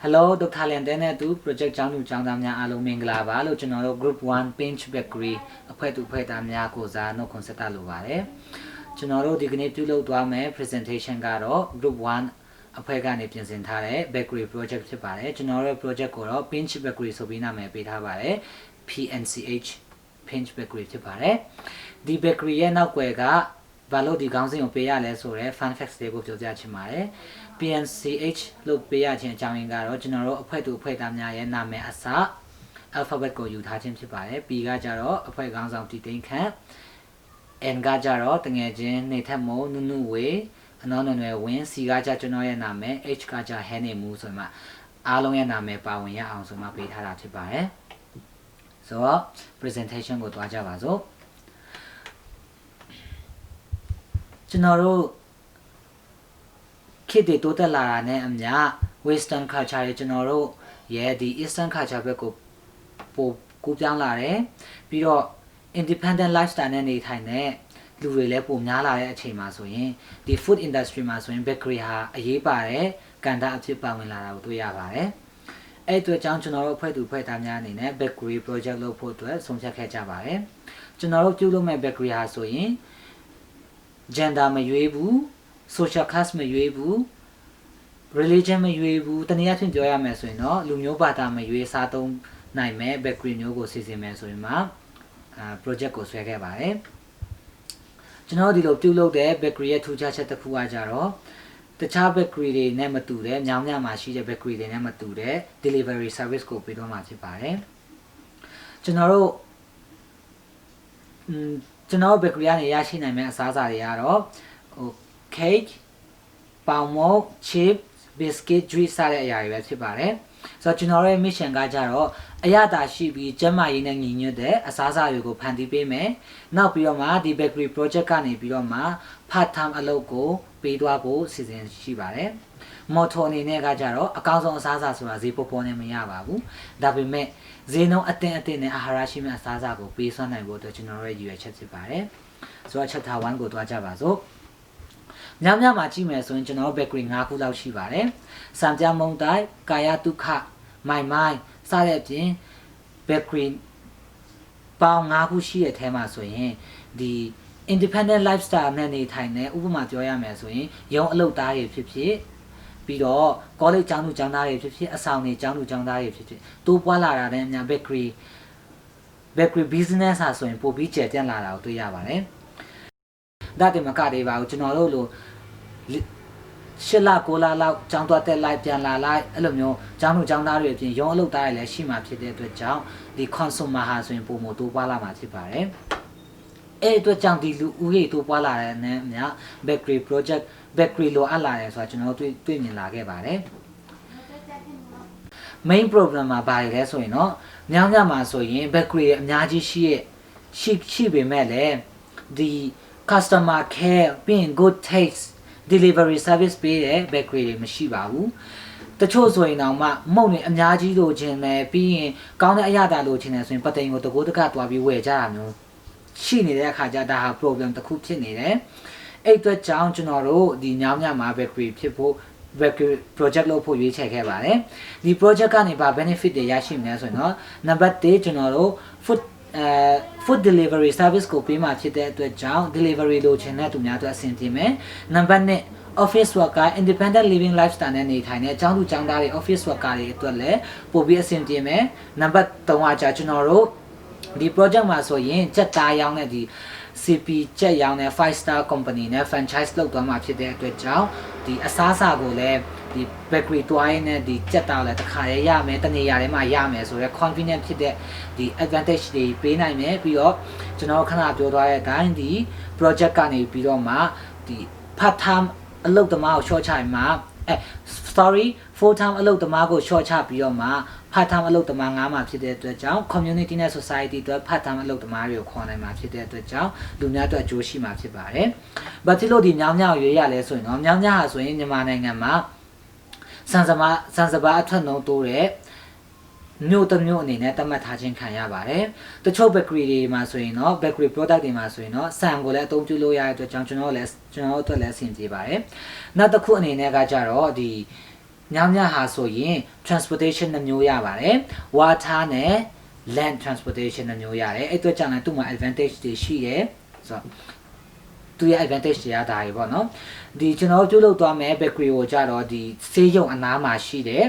Hello, Dr. Lendene to Project Janu Jandamia Alo Mingla Valo General Group 1 Pinch Bakery, a pet to pet Amia Goza, no Conseta Luvare. General Dignitulo Duame Presentation Garo, Group 1, a Pegani Pinsentare, Bakery Project Tipare, General Project Goro, Pinch Bakery Sobina Me Pitavare, PNCH Pinch Bakery Tipare. The bakery now Quega, Valo di Gansing of Payale Sore, Fan Facts Table to Jachimare. PNCH လို့ပေးရခြင်းအကြောင်းရင်းကတော့ကျွန်တော်တို့အဖွဲ့သူအဖွဲ့သားများရဲ့နာမည်အစ alphabet ကိုယူထားခြင်းဖြစ်ပါတယ် B ကကြတော့အဖွဲ့ခေါင်းဆောင်တည်သိမ်းခန့် N ကကြတော့တငယ်ချင်းနေထက်မို့နုနုဝေအနောနွယ်ဝင်း C ကကြကျွန်တော်ရဲ့နာမည် H ကကြဟဲနေမှုဆိုမှအားလုံးရဲ့နာမည်ပါဝင်ရအောင်ဆိုမှပေးထားတာဖြစ်ပါတယ်ဆိုတော့ presentation ကိုတွားကြပါစို့ကျွန်တော်တို့ခေတ်တွေတိုးတက်လာတာနဲ့အမျှ Western culture တွေကျွန်တော်တို့ရဲ့ဒီ Eastern culture ဘက်ကိုပိုကူးပြောင်းလာတယ်ပြီးတော့ independent lifestyle နဲ့နေထိုင်တဲ့လူတွေလည်းပိုများလာတဲ့အချိန်မှာဆိုရင်ဒီ food industry မှာဆိုရင် bakery ဟာအရေးပါတဲ့ကဏ္ဍအဖြစ်ပါဝင်လာတာကိုတွေ့ရပါတယ်အဲ့အတွက်ကြောင့်ကျွန်တော်တို့အဖွဲ့သူအဖွဲ့သားများအနေနဲ့ bakery project လုပ်ဖို့အတွက်ဆုံးဖြတ်ခဲ့ကြပါတယ်ကျွန်တော်တို့ပြုလုပ်မဲ့ bakery ဟာဆိုရင် gender မရွေးဘူးsocial class မရွေးဘူး religion မရွေးဘူးတနည်းအားဖြင့်ပြောရမယ်ဆိုရင်တော့လူမျိုးဘာသာမရွေးစားသုံးနိုင်မဲ့ bakery မျိုးကိုစီစဉ်မယ်ဆိုရင်မှproject ကိုဆွဲခဲ့ပါတယ်ကျွန်တော်ဒီလိုပြုလုပ်တဲ့ bakery ရဲ့ထူးခြားချက်တစ်ခုကကြတော့တခြား bakery တွေနဲ့မတူတဲ့မြောင်းမြမှာရှိတဲ့ bakery တွေနဲ့မတူတဲ့ delivery service ကိုပေးတော့မှာဖြစ်ပါတယ်ကျွန်တော်တို့ bakery ကနေရရှိနိုင်မယ့်အစားအစာတွေကတော့cake ပေါင်မုတ် chip biscuit juice စတဲ့အရာတွေပဲဖြစ်ပါတယ်ဆိုတော့ကျွန်တော်ရဲ့ mission ကကြတော့အရသာရှိပြီးကျန်းမာရေးနဲ့ညီညွတ်တဲ့အစားအစာတွေကိုဖန်တီးပေးမယ်နောက်ပြီးတော့မှဒီ bakery project ကနေပြီးတော့မှ part time အလုပ်ကိုပေးသွားဖို့စီစဉ်ရှိပါတယ်မော်တော်အနေနဲ့ကကြတော့အကောင်းဆုံးအစားအစာဆိုတာဈေးပေါ်ပေါ်နဲ့မရပါဘူးဒါပေမဲ့ဈေးနှုန်းအသင့်နဲ့အာဟာရရှိမယ့်အစားအစာကိုပေးစွမ်းနိုင်ဖို့အတွက်ကျွန်တော်ရဲ့ရည်ရွယ်ချက်ဖြစ်ပါတယ်ဆိုတော့ chapter 1ကိုတွားကြပါစို့မြောင်မှာကြည့်မယ်ဆိုရင်ကျွန်တော် bakery 5ခုလောက်ရှိပါတယ်စံပြမုံတိုင်းကာယတုခမိုင်စတဲ့အပြင် bakery ပေါင်း5ခုရှိတဲ့အထဲမှာဆိုရင်ဒီ independent lifestyle နဲ့နေထိုင်တဲ့ဥပမာပြောရမယ်ဆိုရင်ရုံးအလုပ်သားတွေဖြစ်ဖြစ်ပြီးတော့ college ကျောင်းသူကျောင်းသားတွေဖြစ်ဖြစ်အဆောင်တွေကျောင်းသူကျောင်းသားတွေဖြစ်ဖြစ်တိုးပွားလာတာနဲ့အများ bakery business ဟာဆိုရင်ပိုပြီးကျယ်ပြန့်လာတာကိုတွေ့ရပါတယ်ဒါတင်မကသေးပါဘူးကျွန်တော်တို့လို8လ9လလောက်ကျောင်းသွားတက်လိုက်ပြန်လာလိုက်အဲ့လိုမျိုးကျောင်းသူကျောင်းသားတွေအပြင်ရုံးအလုပ်သားတွေလည်းရှိမှာဖြစ်တဲ့အတွက်ကြောင့်ဒီ consumer ဟာဆိုရင်ပုံမတိုးပွားလာမှာဖြစ်ပါတယ်အဲ့အတွက်ကြောင့်ဒီလူဦးရေတိုးပွားလာတဲ့နဲ့အများ bakery project bakery လိုအပ်လာတယ်ဆိုတာကျွန်တော်တို့တွေ့မြင်လာခဲ့ပါတယ် main problem မှာဘာလဲဆိုရင်တော့မြောင်းမှာဆိုရင် bakery အများကြီးရှိပေမဲ့လည်းဒီ customer care ပြီးရင် good taste delivery service ပေးတဲ့ bakery တွေမရှိပါဘူးတချို့ဆိုရင်တော့မှမုန့်တွေအများကြီးလိုချင်တယ်ပြီးရင်ကောင်းတဲ့အရာသာလိုချင်တယ်ဆိုရင်ပတိန်ကိုတကိုးတကသွားပြီးဝယ်ကြတာမျိုးရှိနေတဲ့အခါကျဒါဟာ problem တစ်ခုဖြစ်နေတယ်အဲ့အတွက်ကြောင့်ကျွန်တော်တို့ဒီညောင်းမှာ bakery ဖြစ်ဖို့ bakery project လုပ်ဖို့ရွေးချယ်ခဲ့ပါတယ်ဒီ project ကနေဘာ benefit တွေရရှိမလဲဆိုရင်တော့ number 1ကျွန်တော်တို့ food delivery service ကိုပေးမှာဖြစ်တဲ့အတွက်ကြောင့် delivery လိုချင်တဲ့သူများအတွက်အဆင်ပြေမယ်နံပါတ်2 office worker independent living lifestyle နဲ့နေထိုင်တဲ့အကြောင်းသူကျောင်းသားတွေ office worker တွေအတွက်လည်းပိုပြီးအဆင်ပြေမယ်နံပါတ်3ကကြာကျွန်တော်တို့ဒီ project မှာဆိုရင်စက်သားရောင်းတဲ့ဒီ CP ကြက်ရောင်းတဲ့ 5 star company နဲ့ franchise လုပ်သွားမှာဖြစ်တဲ့အတွက်ကြောင့်ဒီအစားအစာကိုလည်းဒီ bakery တွိုင်းနဲ့ဒီကြက်သားလည်းတစ်ခါရဲရမယ်တနေရာထဲမှာရမယ်ဆိုတော့ convenient ဖြစ်တဲ့ဒီ advantage တွေပေးနိုင်မယ်ပြီးတော့ကျွန်တော်ခဏပြောသွားတဲ့အတိုင်းဒီ project ကနေပြီးတော့မှဒီ part time အလုပ်သမားကို short ချမှာfull time အလုပ်သမားကို short ချပြီးတော့မှ part time အလုပ်သမား9မှာဖြစ်တဲ့အတွက်ကြောင့် community နဲ့ society အတွက် part time အလုပ်သမားတွေကိုခေါ်နိုင်မှာဖြစ်တဲ့အတွက်ကြောင့်လူများအတွက်အကျိုးရှိမှာဖြစ်ပါတယ်။ဘာဖြစ်လို့ဒီမြောင်းရွေးရလဲဆိုရင်တော့မြောင်းဟာဆိုရင်မြန်မာနိုင်ငံမှာစံစပါအထက်နှုန်းတိုးတဲ့မြို့တစ်မြို့အနေနဲ့သတ်မှတ်ထားခြင်းခံရပါတယ်။တချို့ bakery တွေမှာဆိုရင်တော့ bakery product တွေမှာဆိုရင်တော့ဆန်ကိုလည်းအသုံးပြုလို့ရတဲ့အတွက်ကြောင့်ကျွန်တော်တို့အတွက်လည်းအဆင်ပြေပါတယ်။နောက်တစ်ခုအနေနဲ့ကကြတော့ဒီ ညောင်ညဟာဆိုရင် transportation နှမျိုးရပါတယ် water နဲ့ land transportation နှမျိုးရတယ်အဲ့အတွက်ကြောင့်လည်းသူ့မှာ advantage တွေရှိတယ်ဆိုတော့သူရဲ့ advantage တွေကဒါတွေပေါ့နော်ဒီကျွန်တော်တို့ပြုလုပ်သွားမယ် bakery ကိုကြတော့ဒီဆေးရုံအနားမှာရှိတယ်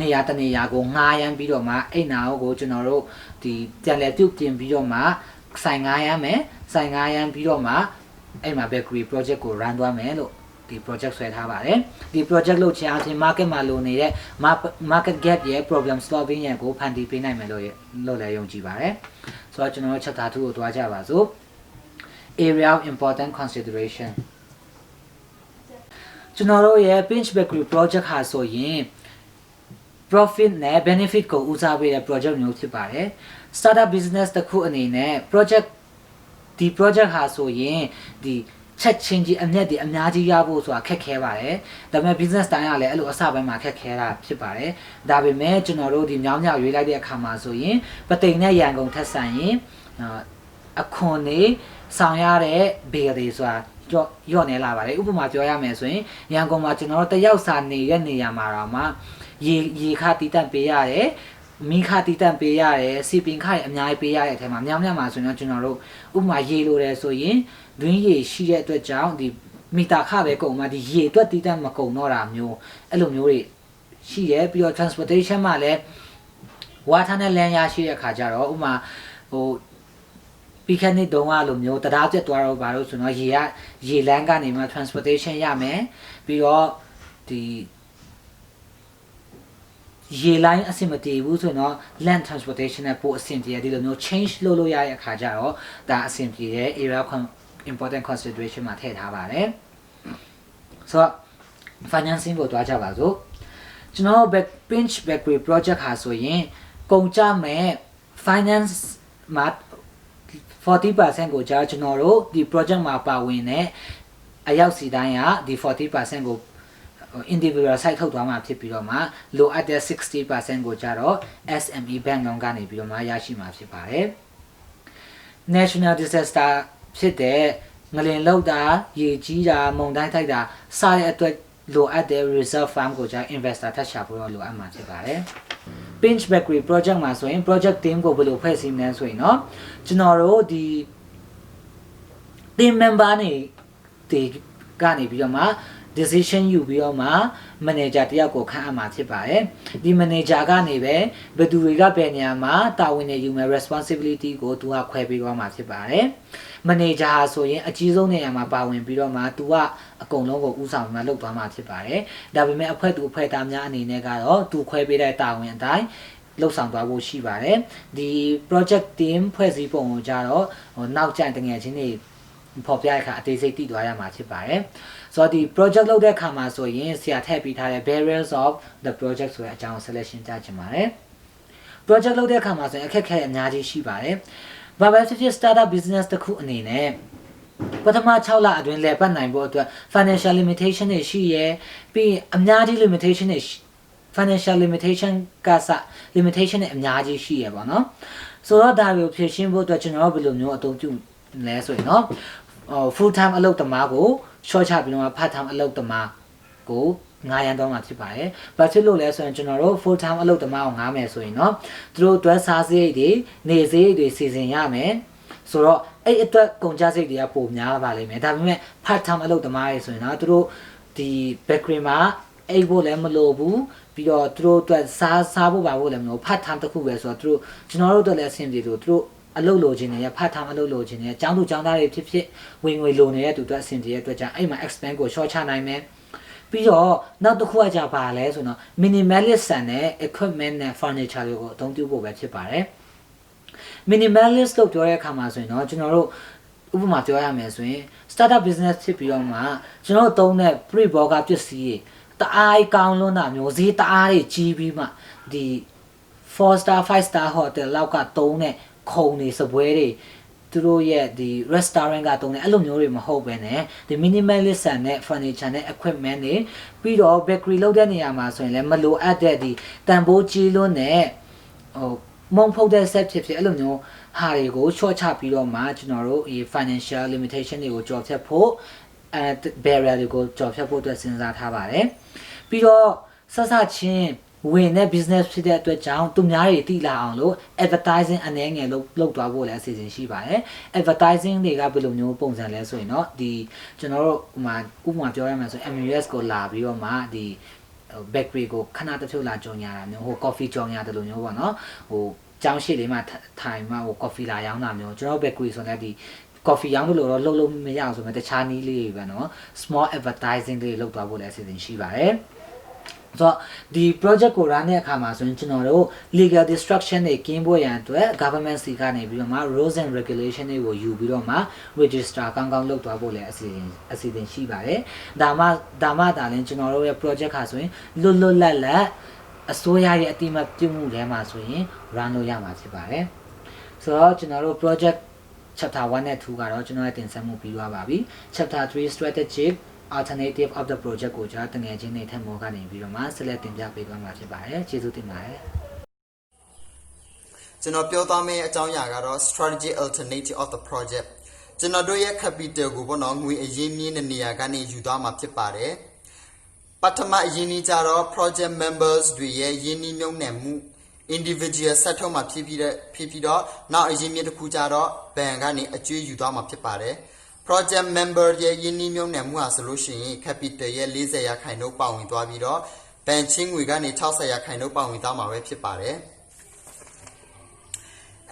နေရာတနေရာကိုငှားရမ်းပြီးတော့မှအဲ့နာကိုကျွန်တော်တို့ဒီပြန်လည်ပြုတ်ပြင်ပြီးတော့မှဆိုင်ငှားရမ်းမယ်ဆိုင်ငှားရမ်းပြီးတော့မှအဲ့မှာ bakery project ကို run သွားမယ်လို့ဒီ project ဆွဲထားပါတယ်ဒီ project လုပ်ချင်အချင်း market မှာလိုနေတဲ့ market gap ရဲ့ problem solving ရဲ့ကိုဖန်တီးပေးနိုင်မယ်လို့လည်းယုံကြည်ပါတယ်ဆိုတော့ကျွန်တော်တို့ chapter 2ကိုတွားကြပါစို့ area of important consideration ကျွန်တော်တို့ရဲ့ Pinch Bakery project ဟာဆိုရင် profit နဲ့ benefit ကိုဦးစားပေးတဲ့ project မျိုးဖြစ်ပါတယ် startup business တစ်ခုအနေနဲ့ project ဒီ project ဟာဆိုရင်ဒီချက်ချင်းကြီးအမြတ်တွေအများကြီးရဖို့ဆိုတာခက်ခဲပါတယ်ဒါပေမဲ့ business တိုင်းကလည်းအဲ့လိုအစပိုင်းမှာခက်ခဲတာဖြစ်ပါတယ်ဒါပေမဲ့ကျွန်တော်တို့ဒီမြောင်းမြောက်ရွေးလိုက်တဲ့အခါမှာဆိုရင်ပသိမ်နဲ့ရန်ကုန်ထက်ဆိုင်ရင်အခွန်နေဆောင်ရတဲ့ဘေးတွေဆိုတာရော့နေလာပါတယ်ဥပမာပြောရမယ်ဆိုရင်ရန်ကုန်မှာကျွန်တော်တို့တယောက်စာနေတဲ့နေရာမှာတော့မှရေခတီးတန့်ပေးရတယ်မိခတီးတန့်ပေးရတယ်စီပင်ခတွေအများကြီးပေးရတဲ့အထက်မှာမြောင်းမြောက်မှာဆိုရင်ကျွန်တော်တို့ဥပမာရေလိုတယ်ဆိုရင်တွင်းရေရှိတဲ့အတွက်ကြောင့်ဒီမီတာခပဲကုန်မှာဒီရေအတွက်တီးတန့်မကုန်တော့တာမျိုးအဲ့လိုမျိုးတွေရှိရဲပြီးတော့ transportation မှာလည်း water နဲ့ land ရရှိတဲ့အခါကျတော့ဥပမာဟိုပြီးခက်နှစ်တုန်းကလိုမျိုးတရားပြတ်သွားတော့ဘာလို့ဆိုတော့ရေလမ်းကနေမှ transportation ရမယ်ပြီးတော့ဒီရေလိုင်းအဆင်မပြေဘူးဆိုတော့ land transportation နဲ့ပို့အဆင်ပြေတယ်ဒီလိုမျိုး change လုပ်လို့ရတဲ့အခါကျတော့ဒါအဆင်ပြေတဲ့ area important consideration မှာထည့်ထားပါတယ်ဆိုတော့ financing ကိုတွားကြပါစို့ကျွန်တော် Pinch Bakery project ဟာဆိုရင်ကုန်ကြမဲ့ finance မှာ 40% ကိုကြာကျွန်တော်တို့ဒီ project မှာပါဝင်တဲ့အရောက်စီတိုင်းကဒီ 40% ကို individual site ထုတ်သွားမှာဖြစ်ပြီးတော့မှလိုအပ်တဲ့ 60% ကိုကြာတော့ SME bank loan ကနေပြီးတော့မှရရှိမှာဖြစ်ပါတယ် National disaster ဖြစ်တဲ့ငလင်လောက်တာရေကြီးတာမုန်တိုင်းတိုက်တာစတဲ့အတွက်လိုအပ်တဲ့ reserve fund ကိုကြာ investor ထပ်ရှာဖို့တော့လိုအပ်မှာဖြစ်ပါတယ် Pinch Bakery project မှာဆိုရင် project team ကိုဘယ်လိုဖွဲ့စည်းမလဲဆိုရင်เนาะကျွန်တော်တို့ဒီ team member တွေကနေပြီးတော့မှ decision ယူပြီးတော့မှ manager တယောက်ကိုခန့်အပ်မှာဖြစ်ပါတယ်ဒီ manager ကနေပဲဘယ်သူတွေကဘယ်နေရာမှာတာဝန်တွေယူမယ် responsibility ကိုသူကခွဲပေးသွားမှာဖြစ်ပါတယ် manager ဟာဆိုရင်အကြီးဆုံးနေရာမှာပါဝင်ပြီးတော့မှသူကအကုန်လုံးကိုဦးဆောင်မှလုပ်သွားမှာဖြစ်ပါတယ်ဒါပေမဲ့အဖွဲ့သားများအနေနဲ့ကတော့သူခွဲပေးတဲ့တာဝန်အတိုင်းလှုပ်ဆောင်သွားဖို့ရှိပါတယ်ဒီ project team ဖွဲ့စည်းပုံကိုကြတော့နောက်ကျန်တငယ်ချင်းတွေပေါ်ပြရခါအသေးစိတ်တည်သွားရမှာဖြစ်ပါတယ်ဆိုတော့ဒီ project လုပ်တဲ့အခါမှာဆိုရင်ဆရာထည့်ပေးထားတဲ့ barriers of the project ဆိုတဲ့အကြောင်း selection ကြားချင်ပါတယ် project လုပ်တဲ့အခါမှာဆိုရင်အခက်အခဲအများကြီးရှိပါတယ်ဘာပဲဖြစ်ဖြစ် startup business တစ်ခုအနေနဲ့ပထမ6လအတွင်းလည်ပတ်နိုင်ဖို့အတွက် financial limitation တွေရှိရဲပြီးအများကြီး limitation တွေ financial limitation ကစ limitation တွေအများကြီးရှိရပါတော့ဆိုတော့ဒါကိုဖြည့်ရှင်းဖို့အတွက်ကျွန်တော်တို့ဘယ်လိုမျိုးအသုံးပြုလဲဆိုရင်เนาะ full time အလုပ်သမားကို short ချပြီးတော့ part time အလုပ်သမားကိုငားရမ်းတော့မှာဖြစ်ပါတယ်။ဘာဖြစ်လို့လဲဆိုရင်ကျွန်တော်တို့ full time အလုပ်သမားကိုငားမယ်ဆိုရင်เนาะသူတို့အတွက်စားစရိတ်တွေနေစရိတ်တွေစီစဉ်ရမယ်။ဆိုတော့အဲ့အတွက်ကုန်ကျစရိတ်တွေကပိုများပါလိမ့်မယ်။ဒါပေမဲ့ part time အလုပ်သမားတွေဆိုရင်เนาะသူတို့ဒီ bakery မှာအိတ်ဖို့လည်းမလိုဘူးပြီးတော့သူတို့အတွက်စားဖို့ပါဖို့လည်းမလို part time တစ်ခုပဲဆိုတော့သူတို့ကျွန်တော်တို့အတွက်လည်းအဆင်ပြေလို့သူတို့အလုပ်လိုချင်တယ်ဖတ်ထားအလုပ်လိုချင်တယ်ကျောင်းသူကျောင်းသားတွေဖြစ်ဖြစ်ဝင်ငွေလိုနေတဲ့သူတို့အဆင်ပြေတဲ့အတွက်ကြောင့်အဲ့မှာ expand ကို short ချနိုင်မယ်ပြီးတော့နောက်တစ်ခုကကြပါလဲဆိုတော့ minimalist ဆန်တဲ့ equipment နဲ့ furniture တွေကိုအသုံးပြုဖို့ပဲဖြစ်ပါတယ် minimalist လို့ပြောတဲ့အခါမှာဆိုရင်တော့ကျွန်တော်တို့ဥပမာပြောရမယ်ဆိုရင် startup business ဖြစ်ပြီးတော့မှကျွန်တော်တို့သုံးတဲ့ pre-burger ပစ္စည်းတွေတအားကောင်းလွန်းတာမျိုးဈေးတအားတွေကြီးပြီးမှဒီ 4 star 5 star hotel လောက်ကသုံးတဲ့ခုံတွေစပွဲတွေသူတို့ရဲ့ဒီ restaurant ကတုံးတယ်အဲ့လိုမျိုးတွေမဟုတ်ပဲねဒီ minimalist ဆန်နဲ့ furniture နဲ့ equipment တွေပြီးတော့ bakery လုပ်တဲ့နေရာမှာဆိုရင်လည်းမလိုအပ်တဲ့ဒီတန်ဖိုးကြီးလွန်းတဲ့ဟိုမုံဖုတ်တဲ့ set ဖြစ်အဲ့လိုမျိုးဟာတွေကို short ချပြီးတော့မှကျွန်တော်တို့ဒီ financial limitation တွေကိုကြော်ဖြတ်ဖို့barrier တွေကိုကြော်ဖြတ်ဖို့အတွက်စဉ်းစားထားပါတယ်ပြီးတော့ ဆက်ဆက်ချင်းဝင်တဲ့ business ဖြစ်တဲ့အတွက်ကြောင့်သူများတွေတိလာအောင်လို့ advertising အနေငယ်လုပ်သွားဖို့လည်းအစီအစဉ်ရှိပါတယ် advertising တွေကဘယ်လိုမျိုးပုံစံလဲဆိုရင်เนาะဒီကျွန်တော်တို့ဥပမာပြောရမယ်ဆို MUS ကိုလာပြီးတော့မှဒီ bakery ကိုခဏတစ်ဖြုတ်လာကြော်ညာတာမျိုးဟို coffee ကြော်ညာတယ်လို့မျိုးပေါ့เนาะဟိုကျောင်းရှိလေးမှာထိုင်မှာဟို coffee လာရောင်းတာမျိုးကျွန်တော် bakery ဆိုလည်းဒီ coffee ရောင်းလို့တော့လှုပ်မရအောင်ဆိုမှတခြားနည်းလေးတွေပဲเนาะ small advertising တွေလုပ်သွားဖို့လည်းအစီအစဉ်ရှိပါတယ်ဆိုတော့ဒီ project ကို run တဲ့အခါမှာဆိုရင်ကျွန်တော်တို့ legal destruction တွေကင်းဖို့ရန်အတွက် government စီကနေပြီးတော့မှ rules and regulation တွေကိုယူပြီးတော့မှ register ကောင်းကောင်းလုပ်သွားဖို့လည်းအစီအစဉ်ရှိပါတယ်ဒါမှဒါလည်းကျွန်တော်တို့ရဲ့ project ခါဆိုရင်လွတ်လပ်အစိုးရရဲ့အတိအမှတ်ပြုမှုထဲမှာဆိုရင် run လုပ်ရမှာဖြစ်ပါတယ်ဆိုတော့ကျွန်တော်တို့ project chapter 1 နဲ့ 2 ကတော့ကျွန်တော်ရဲ့တင်ဆက်မှုပြီးသွားပါပြီ chapter 3 strategic alternative of the project ကိုကျွန်တော်တငယ်ချင်းတွေထက်မောကနေပြီးတော့မှဆက်လက်တင်ပြပေးသွားမှာဖြစ်ပါတယ်ကျေးဇူးတင်ပါတယ်ကျွန်တော်ပြောသွားမယ့်အကြောင်းအရာကတော့ strategy alternative of the project ကျွန်တော်တို့ရဲ့ capital ကိုပေါ့နော်ငွေအရင်းမြစ်တဲ့နေရာကနေယူသွားမှာဖြစ်ပါတယ်ပထမအရင်းနှီးကြတော့ project members တွေရဲ့ရင်းနှီးမြှုပ်နှံမှု individual ဆက်ထုတ်မှာဖြစ်ပြီးတော့နောက်အရင်းမြစ်တစ်ခုကြတော့ bank ကနေအကျွေးယူသွားမှာဖြစ်ပါတယ်project member ရဲ့ယင်းနှီးမြှုပ်နှံမှုဟာဆိုလို့ရှိရင် capital ရဲ့40%ရာခိုင်နှုန်းပါဝင်သွားပြီးတော့ bank ချင်းငွေကနေ60%ရာခိုင်နှုန်းပါဝင်သွားမှာပဲဖြစ်ပါတယ်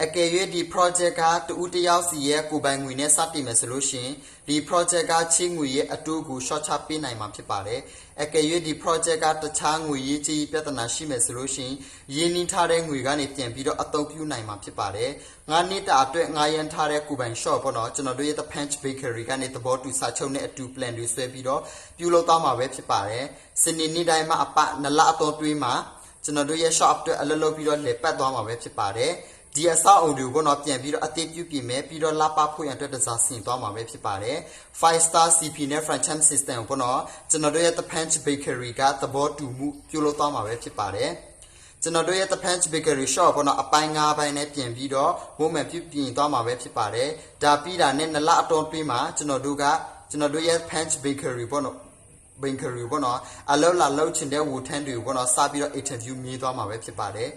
အကယ်၍ဒီ project ကတူတယောက်စီရဲ့ကိုယ်ပိုင်ငွေနဲ့စတင်မယ်ဆိုလို့ရှိရင်ဒီ project ကချင်းငွေရဲ့အတူကို short ချပေးနိုင်မှာဖြစ်ပါတယ်အကယ်၍ဒီ project ကတခြားငွေရေးကြေးပြဿနာရှိမယ်ဆိုလို့ရှိရင်ရင်းနှီးထားတဲ့ငွေကနေပြန်ပြီးတော့အသုံးပြုနိုင်မှာဖြစ်ပါတယ်9နှစ်တာအတွက်9ရန်ထားတဲ့ကိုယ်ပိုင် short ပေါ့နော်ကျွန်တော်တို့ရဲ့ The Punch Bakery ကနေသဘောတူစာချုပ်နဲ့အတူ plan တွေဆွဲပြီးတော့ပြုလုပ်သွားမှာပဲဖြစ်ပါတယ်စနေနေ့တိုင်းမှာအပနလအတော်တွေးမှာကျွန်တော်တို့ရဲ့ shop အတွက်အလုပ်လုပ်ပြီးတော့လေပတ်သွားမှာပဲဖြစ်ပါတယ်ဒီအဆောက်အုံတွေကိုတော့ပြန်ပြီးတော့အသစ်ပြုပြင်မယ်ပြီးတော့လပဖို့ရန်အတွက်တစားဆင်သွားမှာပဲဖြစ်ပါတယ်5 star CP နဲ့ franchise system ကိုတော့ကျွန်တော်တို့ရဲ့ The Punch Bakery ကသဘောတူမှုပြုလုပ်သွားမှာပဲဖြစ်ပါတယ်ကျွန်တော်တို့ရဲ့ The Punch Bakery shop ကတော့အပိုင်း9ပိုင်းနဲ့ပြင်ပြီးတော့ဝုံမှန်ပြုပြင်သွားမှာပဲဖြစ်ပါတယ်ဒါပြီးတာနဲ့နလအတော်တွေးမှာကျွန်တော်တို့ရဲ့ Punch Bakery ပေါ့နော်Bakery ပေါ့နော်အလောက်လာလောက်ချင်တဲ့ဝူထန်းတွေကိုပေါ့နော်စပြီးတော့ interview မြည်သွားမှာပဲဖြစ်ပါတယ်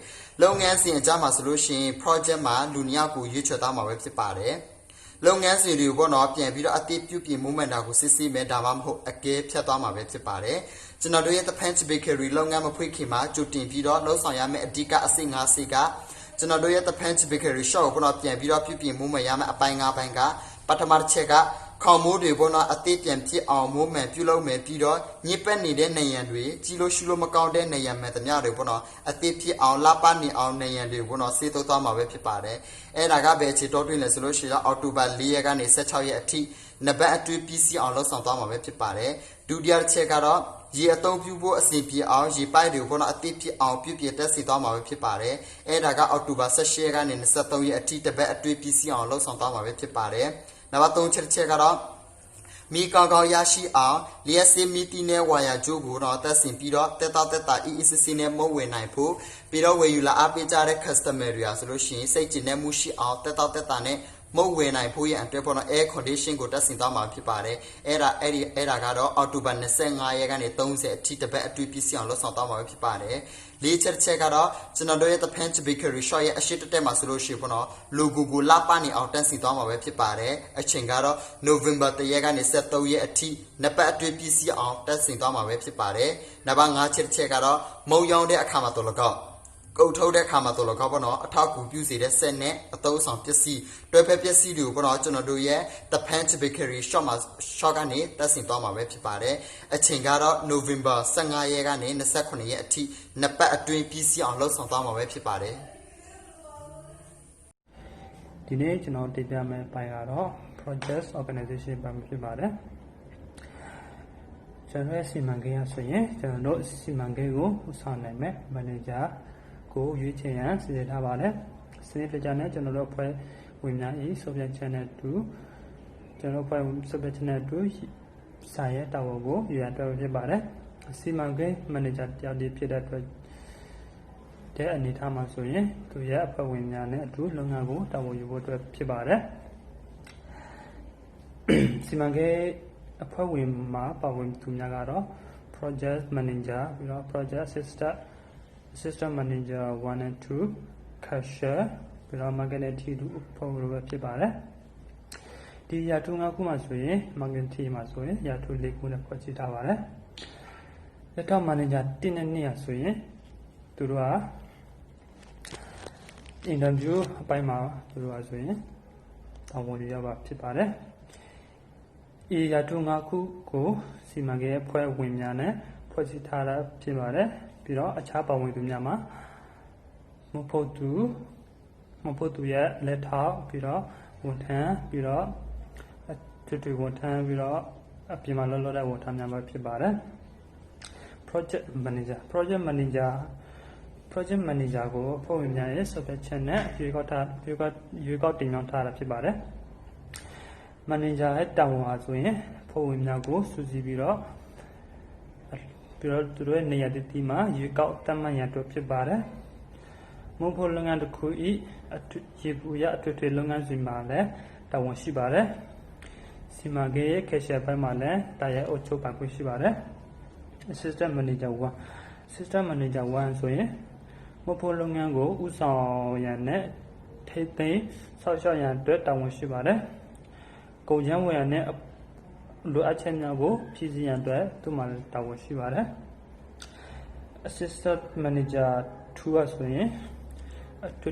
လုပ်ငန်းစဉ်အကြမှာဆိုလို့ရှိရင် project မှာလူနှစ်ယောက်ကိုရွေးချယ်သွားမှာပဲဖြစ်ပါတယ်လုပ်ငန်းစဉ်တွေကိုပေါ့နော်ပြန်ပြီးတော့အတိပြုပြင် movement တာကိုစစ်ဆေးမယ်ဒါမှမဟုတ်အကဲဖြတ်သွားမှာပဲဖြစ်ပါတယ်ကျွန်တော်တို့ရဲ့ The Punch Bakery လုပ်ငန်းမဖွင့်ခင်မှာကြိုတင်ပြီးတော့လှုပ်ဆောင်ရမယ့်အဓိကအစိတ်5စိတ်ကကျွန်တော်တို့ရဲ့ The Punch Bakery shop ကိုပေါ့နော်ပြန်ပြီးတော့ပြုပြင် movement ရမယ့်အပိုင်း5ပိုင်းကပထမတစ်ချက်ကခေါမိုးတွေပေါ့နော်အသေးပြန်ဖြစ်အောင်မိုးမှန်ပြုလုပ်မယ်ပြီးတော့ညစ်ပတ်နေတဲ့နေရံတွေကြီးလို့ရှုလို့မကောင်းတဲ့နေရံမှန်သမျှတွေပေါ့နော်အသေးဖြစ်အောင်လပနေအောင်နေရံတွေပေါ့နော်စေးသွသွားမှာပဲဖြစ်ပါတယ်အဲ့ဒါကပဲအခြေတော်တွင်းလဲဆိုလို့ရှိရင်အောက်တိုဘာ4ရက်ကနေ16ရက်အထိနဘတ်အတွင်းပြီးစီအောင်လှုပ်ဆောင်သွားမှာပဲဖြစ်ပါတယ်ဒုတိယတစ်ချက်ကတော့ရေအသုံးပြုဖို့အစီအပြေအောင်ရေပိုက်တွေကိုပေါ့နော်အသေးဖြစ်အောင်ပြုပြင်တက်စီသွားမှာပဲဖြစ်ပါတယ်အဲ့ဒါကအောက်တိုဘာ16ရက်ကနေ23ရက်အထိတပတ်အတွင်းပြီးစီအောင်လှုပ်ဆောင်သွားမှာပဲဖြစ်ပါတယ်နံပါတ်3ချက်ကတော့မိကောင်းကောင်းရရှိအောင်လျက်စစ်မီတီနဲ့ဝါယာကျိုးကိုတော့တက်ဆင်ပြီးတော့တက်တာအီအီစစ်နဲ့မုံဝင်နိုင်ဖို့ပြီးတော့ဝယ်ယူလာအပေးကြတဲ့ customer တွေဆိုလို့ရှိရင်စိတ်ကျဉ်တဲ့မှုရှိအောင်တက်တာနဲ့မုံဝင်နိုင်ဖို့ရအတွက်ပေါ့နော် air condition ကိုတက်ဆင်သွားမှာဖြစ်ပါတယ်အဲ့ဒါကတော့အောက်တိုဘာ25ရက်ကနေ30အထိတပတ်အတွင်းပြည့်စုံအောင်လုပ်ဆောင်သွားမှာဖြစ်ပါတယ်လေးချက်ကတော့ကျွန်တော်တို့ရဲ့ The Punch Bakery shop ရဲ့အရှိတက်မှာဆိုလို့ရှိရင်ပေါ့နော် logo ကိုလပနေအောင်တက်ဆင်သွားမှာပဲဖြစ်ပါတယ်အချိန်ကတော့ November 1ရက်ကနေ23ရက်အထိနှစ်ပတ်အတွင်းပြည့်စုံအောင်တက်ဆင်သွားမှာပဲဖြစ်ပါတယ်နံပါတ်5ချက်ကတော့မုံရောင်းတဲ့အခါမှာတော့လကောက်ကုတ်ထုတ်တဲ့ခါမှာတော့လကောက်ပေါ့နော်အထောက်အကူပြုစေတဲ့ဆက်နဲ့အသုံးဆောင်ပစ္စည်းတွဲဖက်ပစ္စည်းတွေကိုပေါ့နော်ကျွန်တော်တို့ရဲ့ The Punch Bakery shop ကနေတက်ဆင်သွားမှာပဲဖြစ်ပါတယ်အချိန်ကတော့ November 15ရက်ကနေ29ရက်အထိနှစ်ပတ်အတွင်းပြီးစီအောင်လှုပ်ဆောင်သွားမှာပဲဖြစ်ပါတယ်ဒီနေ့ကျွန်တော်တင်ပြမယ့်ပိုင်းကတော့ project organization ပိုင်းဖြစ်ပါတယ်ကျွန်တော်ရဲ့စီမံကိန်းအဆိုရင်ကျွန်တော်တို့စီမံကိန်းကိုဦးဆောင်နိုင်မဲ့ manager ကိုရွေးချယ်ရန်စီစဉ်ထားပါတယ်စနစ်တကျနဲ့ကျွန်တော်တို့အဖွဲ့ဝင်များ၏ social channel 2ကျွန်တော်အဖွဲ့ social channel 2စာရဲ့တာဝန်ကိုယူရတော့ဖြစ်ပါတယ်စီမံကိန်း manager တယောက်တည်းဖြစ်တဲ့အတွက်တဲ့အနေထားမှာဆိုရင်သူရဲ့အဖွဲ့ဝင်များနဲ့အတူလုပ်ငန်းကိုတာဝန်ယူဖို့အတွက်ဖြစ်ပါတယ်စီမံကိန်းအဖွဲ့ဝင်မှာပါဝင်သူများကတော့ project manager ပြီးတော့ project assistant manager 1 and 2 cashier ပြီးတော့ marketing team ပုံလိုပဲဖြစ်ပါတယ်ဒီရာထူး5ခုမှာဆိုရင် marketing team မှာဆိုရင်ရာထူး4ခုနဲ့ဖွဲ့စည်းထားပါတယ်လက်ထောက် manager 1နဲ့2ရာဆိုရင်သူတို့က interview အပိုင်းမှာသူတို့ကဆိုရင်တောင်းဝန်ရပါဖြစ်ပါတယ်ဤရာထူး5ခုကိုစီမံကိန်းအဖွဲ့ဝင်များနဲ့ဖွဲ့စည်းထားတာဖြစ်ပါတယ်ပြီးတော့အခြားပါဝင်သူများမှာမဖို့သူရဲ့လက်ထောက်ပြီးတော့ဝန်ထမ်းပြီးတော့တူဝန်ထမ်းပြီးတော့အပြင်မှာလောတဲ့ဝန်ထမ်းများပဲဖြစ်ပါတယ် project manager ကိုအဖွဲ့ဝင်များရဲ့ software ချက်နဲ့ရွေးကောက်တင်မြှောက်ထားတာဖြစ်ပါတယ် manager ရဲ့တာဝန်အားဆိုရင်အဖွဲ့ဝင်များကိုစုစည်းပြီးတော့သူတို့ရဲ့နေရာတည်မှာရွေးကောက်တတ်မှတ်ရန်အတွက်ဖြစ်ပါတယ်မုံဖို့လုပ်ငန်းတစ်ခုဤရေပူရအထွေထွေလုပ်ငန်းစီမှာလည်းတာဝန်ရှိပါတယ်စီမံကိန်းရဲ့ cashier ဘက်မှာလည်းတာရဲအုပ်ချုပ်ပိုင်ခွင့်ရှိပါတယ် assistant manager 1 ဆိုရင်မဖို့လုပ်ငန်းကိုဥဆောင်ရန်နဲ့ထိသိမ်းဆောက်ရှောက်ရန်အတွက်တာဝန်ရှိပါတယ်ကုန်ကျန်းဝင်ရန်နဲ့လိုအပ်ချက်များကိုဖြည့်ဆည်းရန်အတွက်သူ့မှာတာဝန်ရှိပါတယ် assistant manager 2ဆိုရင်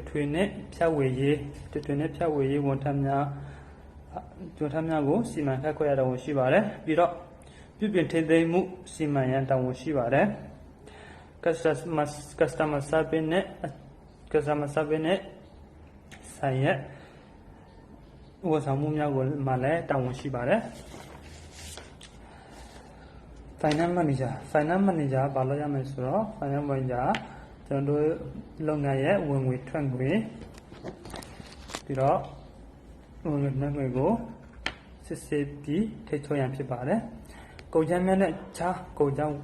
ထွေနဲ့ဖြတ်ဝေရေးဝန်ထမ်းများကိုစီမံခန့်ခွဲရတာဝန်ရှိပါတယ်ပြီးတော့ပြုပြင်ထိသိမ်းမှုစီမံရန်တာဝန်ရှိပါတယ် customer service နဲ့ဆိုင်ရဲ့ဝန်ဆောင်မှုများကိုမှလည်းတာဝန်ရှိပါတယ် finance manager ဘာလို့ရမလဲဆိုတော့ finance manager ကျွန်တော်တို့လုပ်ငန်းရဲ့ဝင်ငွေထွက်ငွေပြီးတော့ဝင်ငွေနှုန်းကိုစစ်ဆေးပြီးထိထုတ်ရန်ဖြစ်ပါတယ်ကုန်ကျန်းများနဲ့ခြားကုန်ကျန်း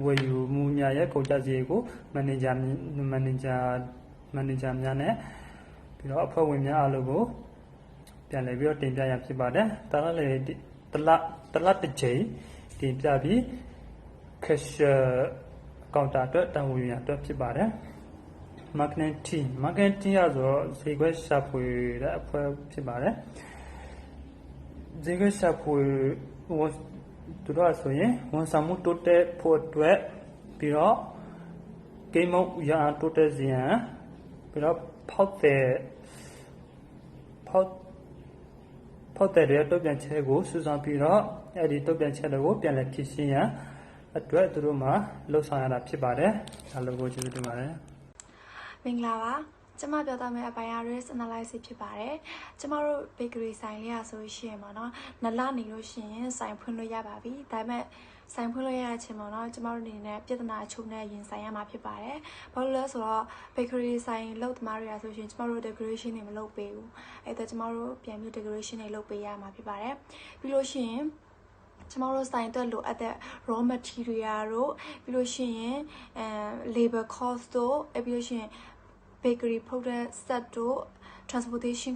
ဝယ်ယူမှုများရဲ့ကုန်ကျစရိတ်ကို မန်နေဂျာများနဲ့ပြီးတော့အဖွဲ့ဝင်များအားလုံးကိုပြန်လည်ပြီးတော့တင်ပြရဖြစ်ပါတယ်တလတစ်ချိန်တင်ပြပြီး cashier ကောင်တာအတွက်တာဝန်ရအတွက်ဖြစ်ပါတယ် marketing team ရဆိုဈေးကွက်ရှာဖွေတဲ့အဖွဲ့ဖြစ်ပါတယ်ဈေးကွက်ရှာဖွေသူတို့ဆိုရင်ဝန်ဆောင်မှုတိုးတက်ဖို့အတွက်ပြီးတော့ကိန်းမုံရန်တိုးတက်စေရန်ပြီးတော့ဖောက်တဲ့တုတ်ပြန်ချက်ကိုစူးစမ်းပြီးတော့အဲ့ဒီတုတ်ပြန်ချက်တွေကိုပြန်လည်ဖြည့်ရှင်းရန်အတွက်သူတို့မှာလှုပ်ဆောင်ရတာဖြစ်ပါတယ်အားလုံးကိုကျေးဇူးတင်ပါတယ်မင်္ဂလာပါကျမပြောသားမယ့်အပိုင်းအရ risk analysis ဖြစ်ပါတယ်ကျမတို့ bakery ဆိုင်လေးရဆိုရှင်ပေါ့နော်နှစ်လနေလို့ရှိရင်ဆိုင်ဖွင့်လို့ရပါပြီဒါပေမဲ့ဆိုင်ဖွင့်လို့ရတဲ့အချိန်ပေါ့နော်ကျမတို့အနေနဲ့ပြဿနာအချို့နဲ့ရင်ဆိုင်ရမှာဖြစ်ပါတယ်ဘာလို့လဲဆိုတော့ bakery ဆိုင်လုပ်သမားတွေရဆိုရှင်ကျမတို့ decoration တွေမလုပ်ပေးဘူးအဲ့တော့ကျမတို့ပြန်ပြီး decoration တွေလုပ်ပေးရမှာဖြစ်ပါတယ်ပြီးလို့ရှိရင်ကျမတို့ဆိုင်အတွက်လိုအပ်တဲ့ raw material တို့ပြီးလို့ရှိရင်labor cost တို့ပြီးလို့ရှိရင် bakery product set တို့ transportation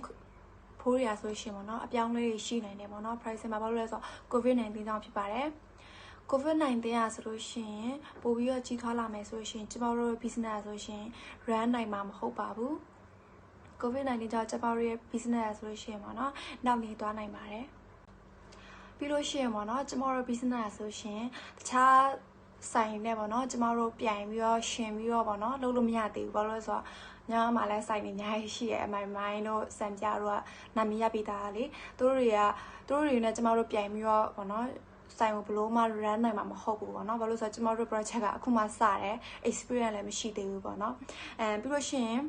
ဖိုးရဆိုရှင်ပေါ့နော်အပြောင်းလဲရှိနိုင်တယ်ပေါ့နော် price မှာဘာလို့လဲဆိုတော့ covid-19 ကြောင့်ဖြစ်ပါတယ် covid-19 ရဆိုလို့ရှိရင်ပို့ပြီးတော့ကြီးထွားလာမယ်ဆိုရှင်ကျမတို့ business ဆိုရှင် run နိုင်မှာမဟုတ်ပါဘူး covid-19 ကြောင့်ကျမတို့ရဲ့ business ဆိုလို့ရှိရင်ပေါ့နော်နောက်နေသွားနိုင်ပါတယ်ပြီးလို့ရှိရင်ပေါ့နော်ကျမတို့ business ဆိုရှင်တခြားဆိုင်နဲ့ပေါ့နော်ကျမတို့ပြိုင်ပြီးတော့ရှင်ပြီးတော့ပေါ့နော်လုပ်လို့မရသေးဘူးဘာလို့လဲဆိုတော့ညမှာလည်းဆိုင်နေအများကြီးရှိရဲ့အမိုင်မိုင်းတို့စံပြတို့ကနာမည်ရပြီးသားလေသူတို့တွေနဲ့ကျမတို့ပြိုင်ပြီးတော့ပေါ့နော်ဆိုင်ကိုဘလို့မှ run နိုင်မှာမဟုတ်ဘူးပေါ့နော်ဘာလို့ဆိုတော့ကျမတို့ project ကအခုမှစတယ် experience လည်းမရှိသေးဘူးပေါ့နော်ပြီးလို့ရှိရင်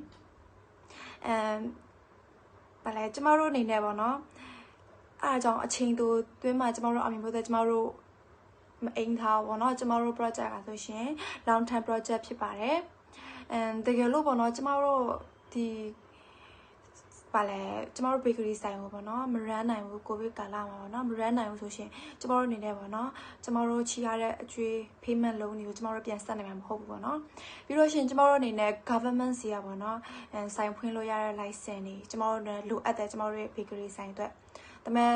ဘာလဲကျမတို့အနေနဲ့ပေါ့နော်အားကြောင့်အချိန်တိုတွင်းမှာကျမတို့အမြင်ဖို့တဲ့ကျမတို့မအိမ်ထားပေါ့နော်ကျမတို့ project ကဆိုရှင် long term project ဖြစ်ပါတယ်တကယ်လို့ပေါ့နော်ကျမတို့ဒီပါလဲကျမတို့ bakery ဆိုင်ကိုပေါ့နော်မရန်နိုင်ဘူးကိုဗစ်ကာလမှာပေါ့နော်မရန်နိုင်ဘူးဆိုရှင်ကျမတို့အနေနဲ့ပေါ့နော်ကျမတို့ချီရတဲ့အကျွေး payment လုံးတွေကိုကျမတို့ပြန်ဆက်နိုင်မှာမဟုတ်ဘူးပေါ့နော်ပြီးတော့ရှင်ကျမတို့အနေနဲ့ government စီရပေါ့နော်ဆိုင်ဖွင့်လို့ရတဲ့ license တွေကျမတို့လိုအပ်တဲ့ကျမတို့ရဲ့ bakery ဆိုင်အတွက်ဒါပေမဲ့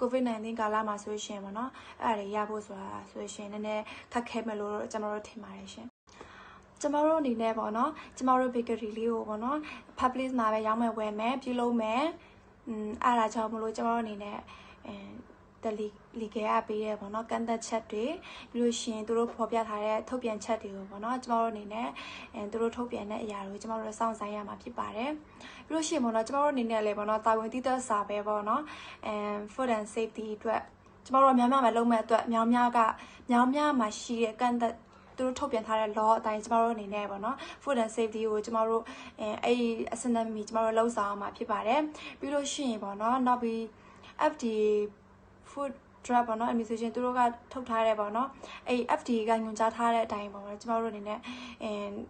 COVID-19 ကာလမှာဆိုရှင်ပေါ့နော်အဲ့ဒါတွေရဖို့ဆိုတာဆိုရှင်နည်းနည်းခက်ခဲမယ်လို့ကျွန်တော်တို့ထင်ပါတယ်ရှင်ကျမတို့အနေနဲ့ပေါ့နော်ကျမတို့ bakery လေးကိုပေါ့နော် public မှာပဲရောင်းမယ်ဝယ်မယ်ပြုလုပ်မယ်အဲ့ဒါကြောင့်မလို့ကျမတို့အနေနဲ့တလီကေအပေးရဲပေါ့နော်ကန်သက်ချက်တွေပြီးလို့ရှိရင်သူတို့ဖော်ပြထားတဲ့ထုတ်ပြန်ချက်တွေကိုပေါ့နော်ကျမတို့အနေနဲ့သူတို့ထုတ်ပြန်တဲ့အရာတွေကိုကျမတို့စောင့်ဆိုင်ရမှာဖြစ်ပါတယ်ပြီးလို့ရှိရင်ပေါ့နော်ကျမတို့အနေနဲ့လည်းပေါ့နော်တာဝန်တည်တဲ့စာပဲပေါ့နော်food and safety အတွက်ကျမတို့များများပဲလုံးမဲ့အတွက်များများမှာရှိတဲ့ကန်သက်သူတို့ထုတ်ပြန်ထားတဲ့ law အတိုင်းကျမတို့အနေနဲ့ပေါ့နော် food and safety ကိုကျမတို့အဲ့အစနစ်မီကျမတို့လှုပ်ဆောင်မှာဖြစ်ပါတယ်ပြီးလို့ရှိရင်ပေါ့နော်နောက်ပြီး FDA food drug ပေါ့နော် administration သူတို့ကထုတ်ထားတယ်ပေါ့နော်အဲ့ FDA ကညွှန်ကြားထားတဲ့အတိုင်းပေါ့နော်ကျမတို့အနေနဲ့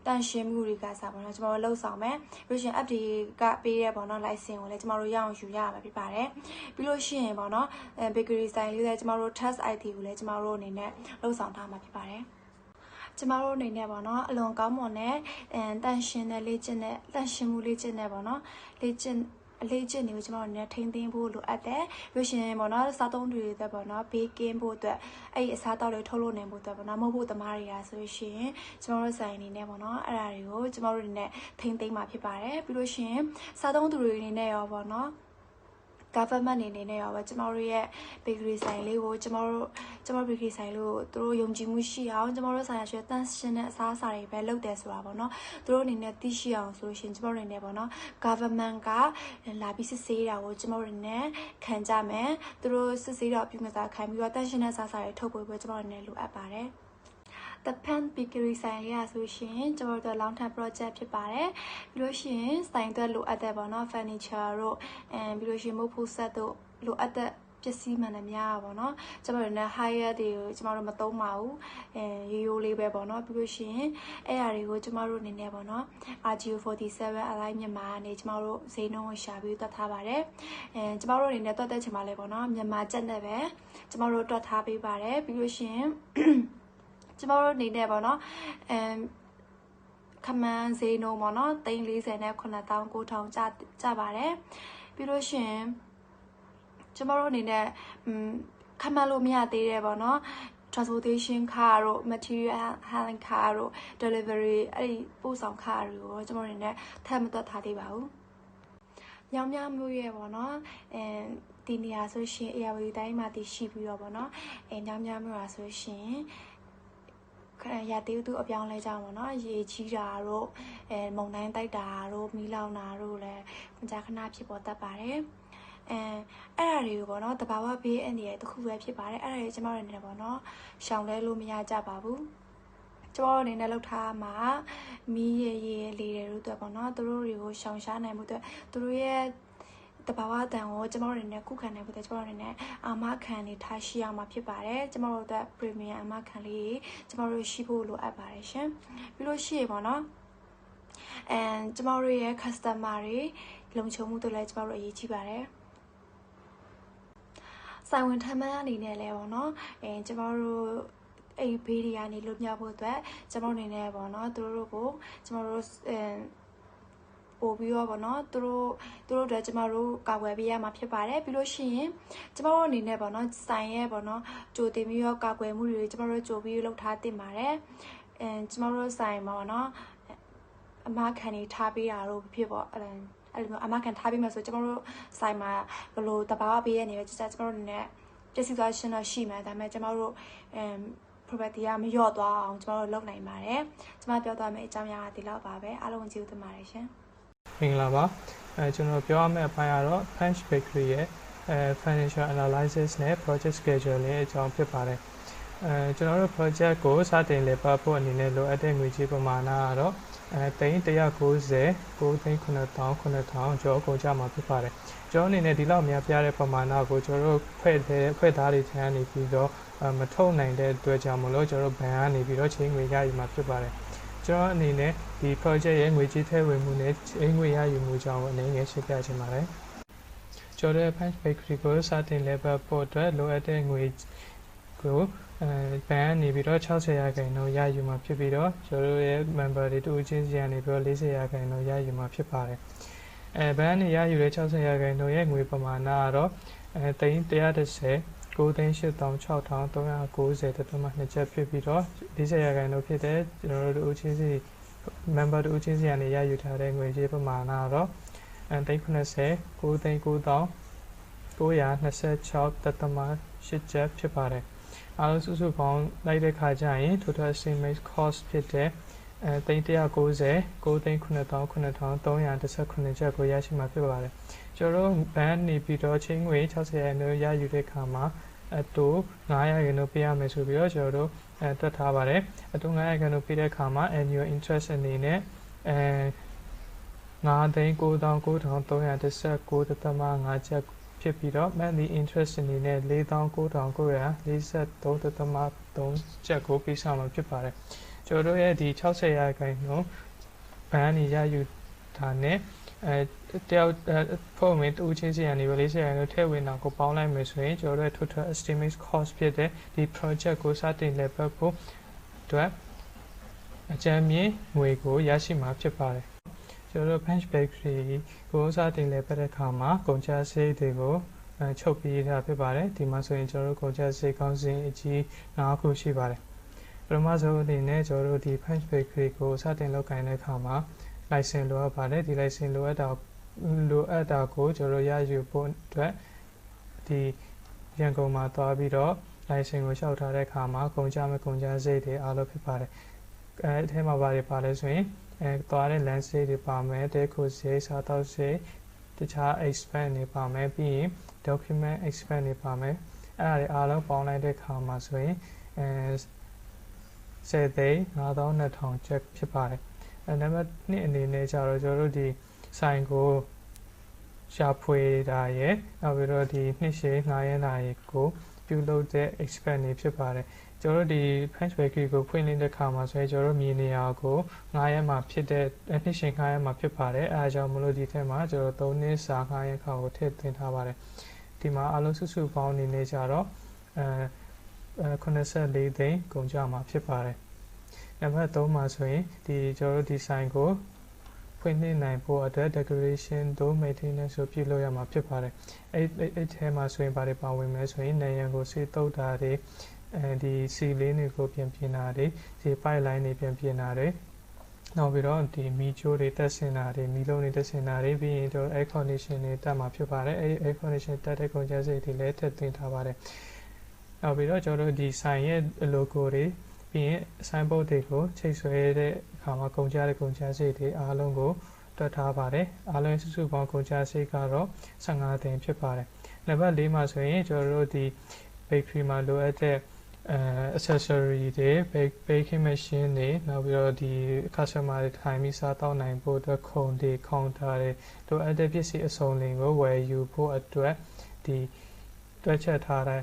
တန်ရှင်းမှုတွေကစားပေါ့နော်ကျမတို့လှုပ်ဆောင်မယ်ပြီးလို့ရှိရင် FDA ကပေးတဲ့ပေါ့နော် license ကိုလည်းကျမတို့ရအောင်ယူရမှာဖြစ်ပါတယ်ပြီးလို့ရှိရင်ပေါ့နော်bakery ဆိုင်လေးလည်းကျမတို့ test ID ကိုလည်းကျမတို့အနေနဲ့လှုပ်ဆောင်ထားမှာဖြစ်ပါတယ်ကျမတို့အနေနဲ့ပေါ့နော်အလွန်ကောင်းမွန်တဲ့တန်ရှင်းတဲ့လေ့ကျင့်တဲ့တန်ရှင်းမှုလေ့ကျင့်တဲ့ပေါ့နော်လေ့ကျင့်တွေကိုကျမတို့အနေနဲ့ထိန်းသိမ်းဖို့လိုအပ်တယ်လို့ရှင်ပေါ့နော်စားသုံးတွေအတွက်ပေါ့နော်ဘေးကင်းဖို့အတွက်အဲ့ဒီအစားအသောက်တွေထုတ်လုပ်နိုင်ဖို့အတွက်ပေါ့နော်မဟုတ်ဘူးသမားတွေကဆိုရှင်ကျမတို့ဆိုင်အနေနဲ့ပေါ့နော်အဲ့ဒါတွေကိုကျမတို့အနေနဲ့ထိန်းသိမ်းမှာဖြစ်ပါတယ်ပြီးလို့ရှင်စားသုံးသူတွေအနေနဲ့ရောပေါ့နော်government အနေနဲ့ရောပဲကျမတို့ရဲ့ bakery ဆိုင်လေးကိုကျမတို့ bakery ဆိုင်လေးကိုသူတို့ယုံကြည်မှုရှိအောင်ကျမတို့ဆိုင်ရာရွှေတန်းရှင်းတဲ့အစားအစာတွေပဲလုပ်တယ်ဆိုတာပေါ့နော်သူတို့အနေနဲ့သိရှိအောင်ဆိုလို့ရှိရင်ကျမတို့အနေနဲ့ပေါ့နော် government ကလာပြီးစစ်ဆေးတာကိုကျမတို့အနေနဲ့ခံကြမယ်သူတို့စစ်ဆေးတော့ပြုမစားခံပြီးတော့တန်းရှင်းတဲ့အစားအစာတွေထုတ်ပေးဖို့ကျမတို့အနေနဲ့လိုအပ်ပါတယ်The Pan Bakery ဆိုင်လေးရဆိုရှင်ကျမတို့ long term project ဖြစ်ပါတယ်ပြီးလို့ရှိရင်ဆိုင်အတွက်လိုအပ်တဲ့ပေါ့နော် furniture တို့ပြီးလို့ရှိရင် mobile set တို့လိုအပ်တဲ့ပစ္စည်းမှန်သမျှပေါ့နော်ကျမတို့နဲ့ higher တွေကိုကျမတို့မသုံးပါဘူးရိုးရိုးလေးပဲပေါ့နော်ပြီးလို့ရှိရင်အဲ့အရာတွေကိုကျမတို့အနေနဲ့ပေါ့နော် RGO47 align မြန်မာအနေကျမတို့ဈေးနှုန်းကိုရှာပြီးတွက်ထားပါတယ်ကျမတို့အနေနဲ့တွက်တဲ့ချိန်မှာလည်းပေါ့နော်မြန်မာကျပ်နဲ့ပဲကျမတို့တွက်ထားပေးပါတယ်ပြီးလို့ရှိရင်ကျမတို့အနေနဲ့ပေါ့နော်ခမန်းဈေးနှုန်းပေါ့နော်340နဲ့9,900ကျပါတယ်ပြီးလို့ရှိရင်ကျမတို့အနေနဲ့ခမန်းလို့မရသေးတယ်ပေါ့နော် transportation ခါတို့ material handling ခါတို့ delivery အဲ့ဒီပို့ဆောင်ခါတွေကိုကျမတို့အနေနဲ့ထပ်မတွက်ထားသေးပါဘူးညောင်မြမျိုးရဲ့ပေါ့နော်ဒီနေရာဆိုရှင် ARD တိုင်းမှာတည်ရှိပြီးတော့ပေါ့နော်ညောင်မြမျိုးရာဆိုရှင်ရသေးသူအပြောင်းလဲကြအောင်ပေါ့နော်ရေကြီးတာတို့မုန်တိုင်းတိုက်တာတို့မီးလောင်တာတို့လည်းမကြာခဏဖြစ်ပေါ်တတ်ပါတယ်အဲ့ဒါတွေကိုပေါ့နော်တဘာဝဘေးအန္တရာယ်တစ်ခုပဲဖြစ်ပါတယ်အဲ့ဒါတွေကျမတို့အနေနဲ့ပေါ့နော်ရှောင်လဲလို့မရကြပါဘူးကျမတို့အနေနဲ့လောက်ထားမှာမီးရေလေတွေတို့ပေါ့နော်သူတို့တွေကိုရှောင်ရှားနိုင်မှုအတွက်သူတို့ရဲ့တဘာဝတန်ကိုကျမတို့အနေနဲ့ကုခံနိုင်ဖို့ကျမတို့အနေနဲ့အာမခံနေထားရှိအောင်မှာဖြစ်ပါတယ်ကျမတို့အတွက် premium အာမခံလေးကျမတို့ရှိဖို့လိုအပ်ပါတယ်ရှင်ပြီးလို့ရှိရင်ပေါ့နော်ကျမတို့ရဲ့ customer တွေလုံခြုံမှုတို့လည်းကျမတို့အရေးကြီးပါတယ်ဆိုင်ဝင်ထမ်းမှန်းအနေနဲ့လည်းပေါ့နော်ကျမတို့အဲ့ဘေးတွေကနေလွတ်မြောက်ဖို့အတွက်ကျမတို့အနေနဲ့ပေါ့နော်သူတို့ကိုကျမတို့ပို့ပြီးတော့ပေါ့နော်သူတို့အတွက်ကျမတို့ကာကွယ်ပေးရမှာဖြစ်ပါတယ်ပြီးလို့ရှိရင်ကျမတို့အနေနဲ့ပေါ့နော်ဆိုင်ရဲ့ပေါ့နော်ကြိုတင်ပြီးတော့ကာကွယ်မှုတွေကျမတို့ကြိုပြီးလုပ်ထားတင်ပါတယ်ကျမတို့ဆိုင်မှာပေါ့နော်အမခံနေထားပေးတာတို့ဖြစ်ပေါ့အဲ့လိုမျိုးအမခံထားပေးမှဆိုကျမတို့ဆိုင်မှာဘယ်လိုတဘာဝပေးရနေပဲကျမတို့အနေနဲ့ပစ္စည်းသွားရှင်းတော့ရှိမယ်ဒါပေမဲ့ကျမတို့property ကမလျော့သွားအောင်ကျမတို့လုပ်နိုင်ပါတယ်ကျမပြောသွားမယ့်အကြောင်းအရာဒီလောက်ပါပဲအားလုံးကျေးဇူးတင်ပါတယ်ရှင်မင်္ဂလာပါကျွန်တော်ပြောရမယ့်အပိုင်းကတော့ Punch Bakery ရဲ့financial analysis နဲ့ project scheduling အကြောင်းဖြစ်ပါတယ်ကျွန်တော်တို့ project ကိုစတင်လည်ပတ်ဖို့အနေနဲ့လိုအပ်တဲ့ငွေကြေးပမာဏကတော့3,190,9,900ကျော်ကုန်ကြမှာဖြစ်ပါတယ်ကျွန်တော်အနေနဲ့ဒီလောက်များပြားတဲ့ပမာဏကိုကျွန်တော်တို့ဖွဲ့သားတွေထမ်းနေပြီးတော့မထုတ်နိုင်တဲ့အတွက်ကြောင့်မလို့ကျွန်တော်တို့ဘဏ်ကနေပြီးတော့ချိန်ငွေရယူမှာဖြစ်ပါတယ်ကျွန်တော်အနေနဲ့ဒီ project ရဲ့ငွေကြေးထည့်ဝင်မှုနဲ့ချိန်ငွေရယူမှုကြောင့်အနေငယ်ရှင်းပြချင်ပါတယ်ကျွန်တော်တို့ Punch Bakery ကိုစတင်လည်ပတ်ဖို့အတွက်လိုအပ်တဲ့ငွေကိုဘဏ်ကနေပြီးတော့60%ရယူမှာဖြစ်ပြီးတော့ကျွန်တော်ရဲ့ member တွေတူချင်းစီကနေပြီးတော့40%ရယူမှာဖြစ်ပါတယ်ဘဏ်ကနေရယူတဲ့60%ရဲ့ငွေပမာဏကတော့ သိန်း130 9,86390တက်မှနှစ်ချက်ဖြစ်ပြီးတော့40ရာခိုင်နှုန်းဖြစ်တဲ့ကျွန်တော်တို့ဦးချင်းစီ member တို့ဦးချင်းစီကနေရယူထားတဲ့ငွေကြေးပမာဏကတော့သိန်း90 9,926တက်မှ8ချက်ဖြစ်ပါတယ်အားလုံးစုစုပေါင်းလိုက်တဲ့ခါကျရင် total estimate cost ဖြစ်တဲ့သိန်း190 9,900,900 ချက်ကိုရရှိမှာဖြစ်ပါတယ်ကျွန်တော်တို့ဘန်နေပြီးတော့ချင်းငွေ60ရာခိုင်နှုန်းရယူတဲ့ခါမှာအတူ900ရာခိုင်နှုန်းပေးရမယ်ဆိုပြီးတော့ကျွန်တော်တို့တွက်ထားပါတယ်အတူ900ရာခိုင်နှုန်းပေးတဲ့ခါမှာ annual interest အနေနဲ့9,900,319 တက်မှ5ချက်ဖြစ်ပြီးတော့ monthly interest အနေနဲ့ 4,900,443 တက်မှ3ချက်ကိုပေးဆောင်မှာဖြစ်ပါတယ်ကျွန်တော်တို့ရဲ့ဒီ60ရာခိုင်နှုန်းဘန်နေရယူတာနဲ့တယောက်ပုံမှန်တူချင်းစီကနေ40ရာခိုင်နှုန်းထည့်ဝင်တာကိုပေါင်းလိုက်မယ်ဆိုရင်ကျွန်တော်တို့ total estimate cost ဖြစ်တဲ့ဒီ project ကိုစတင်လည်ပတ်ဖို့အတွက်အကြမ်းမြင့်ငွေကိုရရှိမှာဖြစ်ပါတယ်ကျွန်တော်တို့ punch bakery ကိုစတင်လည်ပတ်တဲ့အခါမှာကုန်ကျစရိတ်တွေကိုချုပ်ပေးထားဖြစ်ပါတယ်ဒီမှာဆိုရင်ကျွန်တော်တို့ကုန်ကျစရိတ်ကောင်းစဉ်အကြီး9ခုရှိပါတယ်ပထမဆုံးအနေနဲ့ကျွန်တော်တို့ဒီ punch bakery ကိုစတင်လုပ်ကိုင်တဲ့အခါမှာ license လိုအပ်ပါတယ်ဒီ license လိုအပ်တာကိုကျွန်တော်ရယူဖို့အတွက်ဒီရန်ကုန်မှာသွားပြီးတော့ license ကိုလျှောက်ထားတဲ့အခါမှာကုန်ကျမဲ့ကုန်ကျစရိတ်တွေအားလုံးဖြစ်ပါတယ်အဲထဲမှာပါလဲဆိုရင်သွားတဲ့ land state တွေပါမယ်တဲခိုစရိတ်စားတောက်စရိတ်တခြား expense တွေပါမယ်ပြီးရင် document expense တွေပါမယ်အဲ့ဒါတွေအားလုံးပေါင်းလိုက်တဲ့အခါမှာဆိုရင်10သိန်း52,000ကျပ်ဖြစ်ပါတယ်နံပါတ်2အနေနဲ့ကျတော့ကျွန်တော်တို့ဒီဆိုင်ကိုရှာဖွေတာရဲ့နောက်ပြီးတော့ဒီနှစ်ရှည်ငှားရမ်းတာကိုပြုလုပ်တဲ့ expense တွေဖြစ်ပါတယ်ကျွန်တော်တို့ဒီ punch bakery ကိုဖွင့်လှစ်တဲ့အခါမှာဆိုရင်ကျွန်တော်တို့မြေနေရာကိုငှားရမ်းမှာဖြစ်တဲ့နှစ်ရှည်ငှားရမ်းမှာဖြစ်ပါတယ်အဲဒါကြောင့်မလို့ဒီထက်မှာကျွန်တော်3နှစ်စာငှားရမ်းခါကိုထည့်သွင်းထားပါတယ်ဒီမှာအလုံးစုစုပေါင်းအနေနဲ့ကျတော့84သိန်းကုန်ကျမှာဖြစ်ပါတယ်နံပါတ်3မှာဆိုရင်ဒီကျွန်တော်တို့ဒီဆိုင်ကိုဖွင့်လှစ်နိုင်ဖို့အတွက် decoration တို့ maintenance ကိုပြုလုပ်ရမှာဖြစ်ပါတယ်အဲ့ထဲမှာဆိုရင်ဘာတွေပါဝင်မလဲဆိုရင်နေရန်ကိုစေတုတ်တာတွေဒီစီလေးတွေကိုပြင်တာတွေဒီ pipeline တွေပြင်တာတွေနောက်ပြီးတော့ဒီမီချိုးတွေတက်ဆင်တာတွေမီလုံးတွေတက်ဆင်တာတွေပြီးရင်ကျွန်တော် air condition တွေတက်မှာဖြစ်ပါတယ်အဲ့ air condition တက်တဲ့ကုန်ကျစရိတ်တွေလည်းထည့်သွင်းထားပါတယ်နောက်ပြီးတော့ကျွန်တော်တို့ဒီဆိုင်ရဲ့ logo တွေပြီးရင် signboard တွေကိုချိတ်ဆွဲတဲ့အခါမှာကုန်ကျတဲ့ကုန်ကျစရိတ်တွေအားလုံးကိုတွက်ထားပါတယ်အားလုံးစုစုပေါင်းကုန်ကျစရိတ်ကတော့15သိန်းဖြစ်ပါတယ်နံပါတ်4မှာဆိုရင်ကျွန်တော်တို့ဒီ bakery မှာလိုအပ်တဲ့accessory တွေ baking machine တွေနောက်ပြီးတော့ဒီ customer တွေထိုင်ပြီးစားတောက်နိုင်ဖို့အတွက်ခုံတွေ counter တွေလိုအပ်တဲ့ပစ္စည်းအစုံတွေကိုဝယ်ယူဖို့အတွက်ဒီတွက်ချက်ထားတဲ့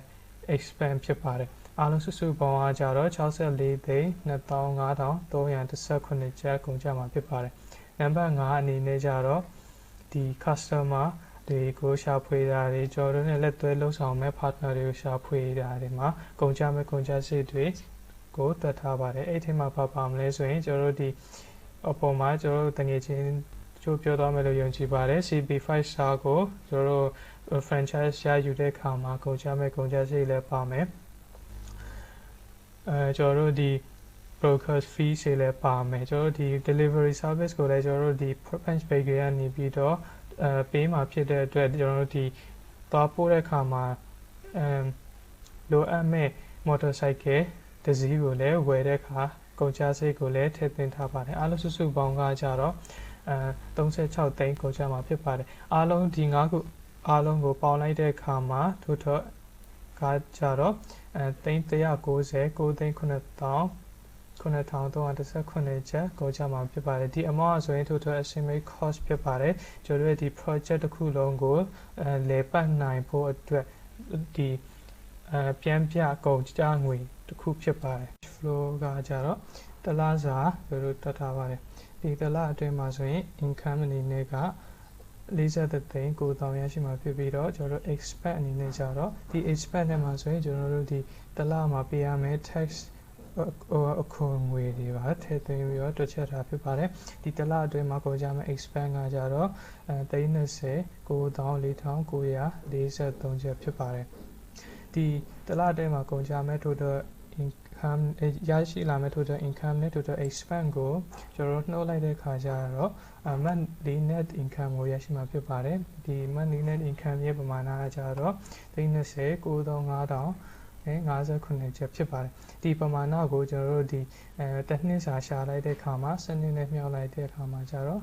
expense ဖြစ်ပါတယ်အားလုံးစုစုပေါင်းအားကြတော့64သိန်း25,319 ကျပ်ကုန်ကျမှာဖြစ်ပါတယ်နံပါတ်5အနေနဲ့ကြတော့ဒီ customer တွေကိုရှာဖွေတာတွေကျွန်တော်တို့နဲ့လက်တွဲလုပ်ဆောင်မဲ့ partner တွေကိုရှာဖွေတာတွေမှာကုန်ကျမဲ့ကုန်ကျစရိတ်တွေကိုတွက်ထားပါတယ်အဲ့ဒီမှာပါမလဲဆိုရင်ကျွန်တော်တို့ဒီအပေါ်မှာကျွန်တော်တို့တငယ်ချင်းချိုးပြောသွားမယ်လို့ယုံကြည်ပါတယ် CB5 star ကိုကျွန်တော်တို့ franchise ရယူတဲ့အခါမှာကုန်ကျမဲ့ကုန်ကျစရိတ်လည်းပါမယ်ကျွန်တော်တို့ဒီ broker fee တွေလည်းပါမယ်ကျွန်တော်တို့ဒီ delivery service ကိုလည်းကျွန်တော်တို့ဒီ punch bakery ကနေပြီးတော့ပေးမှာဖြစ်တဲ့အတွက်ကျွန်တော်တို့ဒီသွားပို့တဲ့အခါမှာလိုအပ်မဲ့ motorcycle တစ်စီးကိုလည်းဝယ်တဲ့အခါကုန်ကျစရိတ်ကိုလည်းထည့်သွင်းထားပါတယ်အားလုံးစုစုပေါင်းကကြတော့36သိန်းကုန်ကျမှာဖြစ်ပါတယ်အားလုံးဒီ9ခုအားလုံးကိုပေါင်းလိုက်တဲ့အခါမှာ total ကကြတော့သိန်း190 9,900,319 ကျပ်ကုန်ကျမှာဖြစ်ပါတယ်ဒီ amount ဆိုရင် total estimate cost ဖြစ်ပါတယ်ကျွန်တော်တို့ဒီ project တစ်ခုလုံးကိုလည်ပတ်နိုင်ဖို့အတွက်ဒီပြန်ပြကုန်ကျငွေတစ်ခုဖြစ်ပါတယ် flow ကကြတော့တလစာတို့တွက်ထားပါတယ်ဒီတလအတွင်းမှာဆိုရင် income အနေနဲ့က43သိန်း9,000ရရှိမှာဖြစ်ပြီးတော့ကျွန်တော်တို့ expense အနေနဲ့ကြတော့ဒီ expense နဲ့မှာဆိုရင်ကျွန်တော်တို့ဒီတလမှာပေးရမယ် tax အခုငွေတွေပါထည့်သွင်းပြီးတော့တွက်ချက်ထားဖြစ်ပါတယ်ဒီတစ်လအတွင်းမှာကုန်ကြမဲ့ expand ကကြတော့320 94,943 ကျပ်ဖြစ်ပါတယ်ဒီတစ်လအတွင်းမှာကုန်ကြမဲ့ total income ရရှိလာမဲ့ total income နဲ့ total expense ကိုကျွန်တော်တို့နှုတ်လိုက်တဲ့ခါကျတော့ monthly net income ကိုရရှိမှာဖြစ်ပါတယ်ဒီ monthly net income ရဲ့ပမာဏကကြတော့320 95,000 59 ကျပ်ဖြစ်ပါတယ်ဒီပမာဏကိုကျွန်တော်တို့ဒီတစ်နှစ်စာရှာလိုက်တဲ့အခါမှာစနစ်နဲ့မြှောက်လိုက်တဲ့အခါမှာကျတော့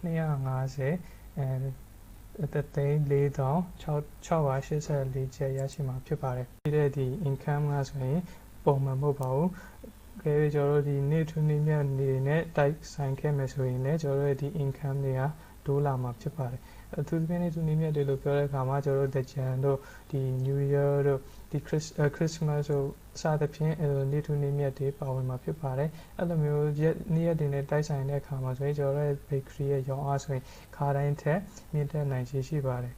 2503,484 ကျပ်ရရှိမှာဖြစ်ပါတယ်ဒီတဲ့ဒီ income ကဆိုရင်ပုံမှန်မဟုတ်ပါဘူးခဲကျွန်တော်တို့ဒီနေ့ထူးနေ့မြတ်နေ့နဲ့တိုက်ဆိုင်ခဲ့မယ်ဆိုရင်လည်းကျွန်တော်တို့ဒီ income တွေကဒိုးလာမှာဖြစ်ပါတယ်အထူးသဖြင့်နေ့ထူးနေ့မြတ်တွေလို့ပြောတဲ့အခါမှာကျွန်တော်တို့ Dejan တို့ဒီ New Year တို့ဒီ Christmas တို့စသဖြင့်နေ့ထူးနေ့မြတ်တွေပါဝင်မှာဖြစ်ပါတယ်အဲ့လိုမျိုးနေ့ရက်တွေနဲ့တိုက်ဆိုင်တဲ့အခါမှာဆိုရင်ကျွန်တော်တို့ bakery ရဲ့ရောင်းအားဆိုရင်ခါတိုင်းထက်မြင့်တက်နိုင်ရှိပါတယ်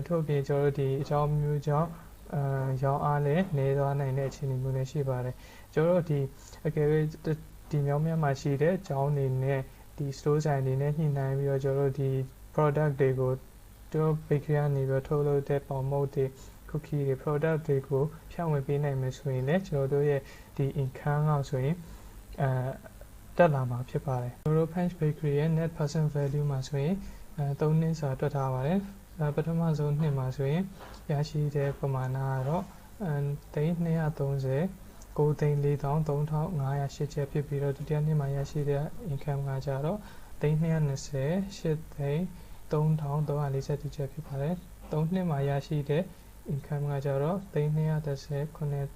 ထို့အပြင်ကျွန်တော်တို့ဒီအကြောင်းမျိုးကြောင့်ရောင်းအားလည်းနေသွားနိုင်တဲ့အခြေအနေမျိုးလည်းရှိပါတယ်ကျွန်တော်တို့ဒီအကယ်၍ဒီမြောင်းမြတ်မှာရှိတဲ့ကျောင်းတွေနဲ့ဒီ store ဆိုင်တွေနဲ့ညှိနှိုင်းပြီးတော့ကျွန်တော်တို့ဒီ product တွေကိုတို့ bakery ကနေပြီးထုတ်လုပ်တဲ့ပေါင်မုတ်တွေ cookie တွေ product တွေကိုဖြန့်ဝေပေးနိုင်မယ်ဆိုရင်လည်းကျွန်တော်တို့ရဲ့ဒီ income ကဆိုရင်တက်လာမှာဖြစ်ပါတယ်ကျွန်တော်တို့ Punch Bakery ရဲ့ net percent value မှာဆိုရင်3နှစ်စာတွက်ထားပါတယ်ပထမဆုံးနှစ်မှာဆိုရင်ရရှိတဲ့ပမာဏကတော့330 9,443,508 ကျပ်ဖြစ်ပြီးတော့ဒုတိယနှစ်မှာရရှိတဲ့ income ကကြတော့320 8,3,340 ကျပ်ဖြစ်ပါတယ်3နှစ်မှာရရှိတဲ့ income ကကြတော့330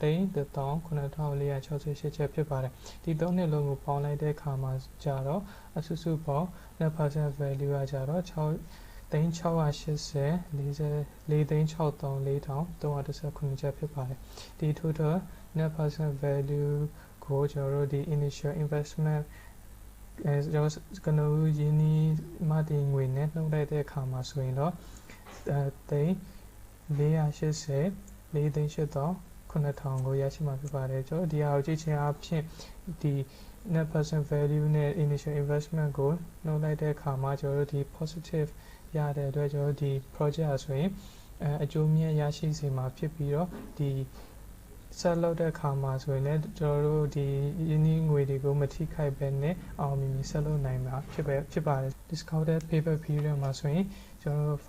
9,468 ကျပ်ဖြစ်ပါတယ်ဒီ3နှစ်လုံးကိုပေါင်းလိုက်တဲ့အခါမှာကြတော့အစုစုပေါင်း net percent value ကကြတော့680 4,634,319 ကျပ်ဖြစ်ပါတယ်ဒီ total net percent value ကိုကျွန်တော်တို့ဒီ initial investment ကျွန်တော်ရင်းနှီးမှတည်ငွေနဲ့နှုတ်လိုက်တဲ့အခါမှာဆိုရင်တော့480 4,800,000 ကိုရရှိမှာဖြစ်ပါတယ်ကျွန်တော်ဒီဟာကိုကြည့်ချင်းအဖြစ်ဒီ net percent value နဲ့ initial investment ကိုနှုတ်လိုက်တဲ့အခါမှာကျွန်တော်တို့ဒီ positive ရတဲ့အတွက်ကျွန်တော်ဒီ project ဆိုရင်အကျိုးမြတ်ရရှိစေမှာဖြစ်ပြီးတော့ဒီဆက်လုပ်တဲ့အခါမှာဆိုရင်လည်းကျွန်တော်တို့ဒီရင်းနှီးငွေတွေကိုမထိခိုက်ပဲနဲ့အောင်မြင်ပြီးဆက်လုပ်နိုင်မှာဖြစ်ပါတယ် discounted payback period မှာဆိုရင်ကျွန်တော်တို့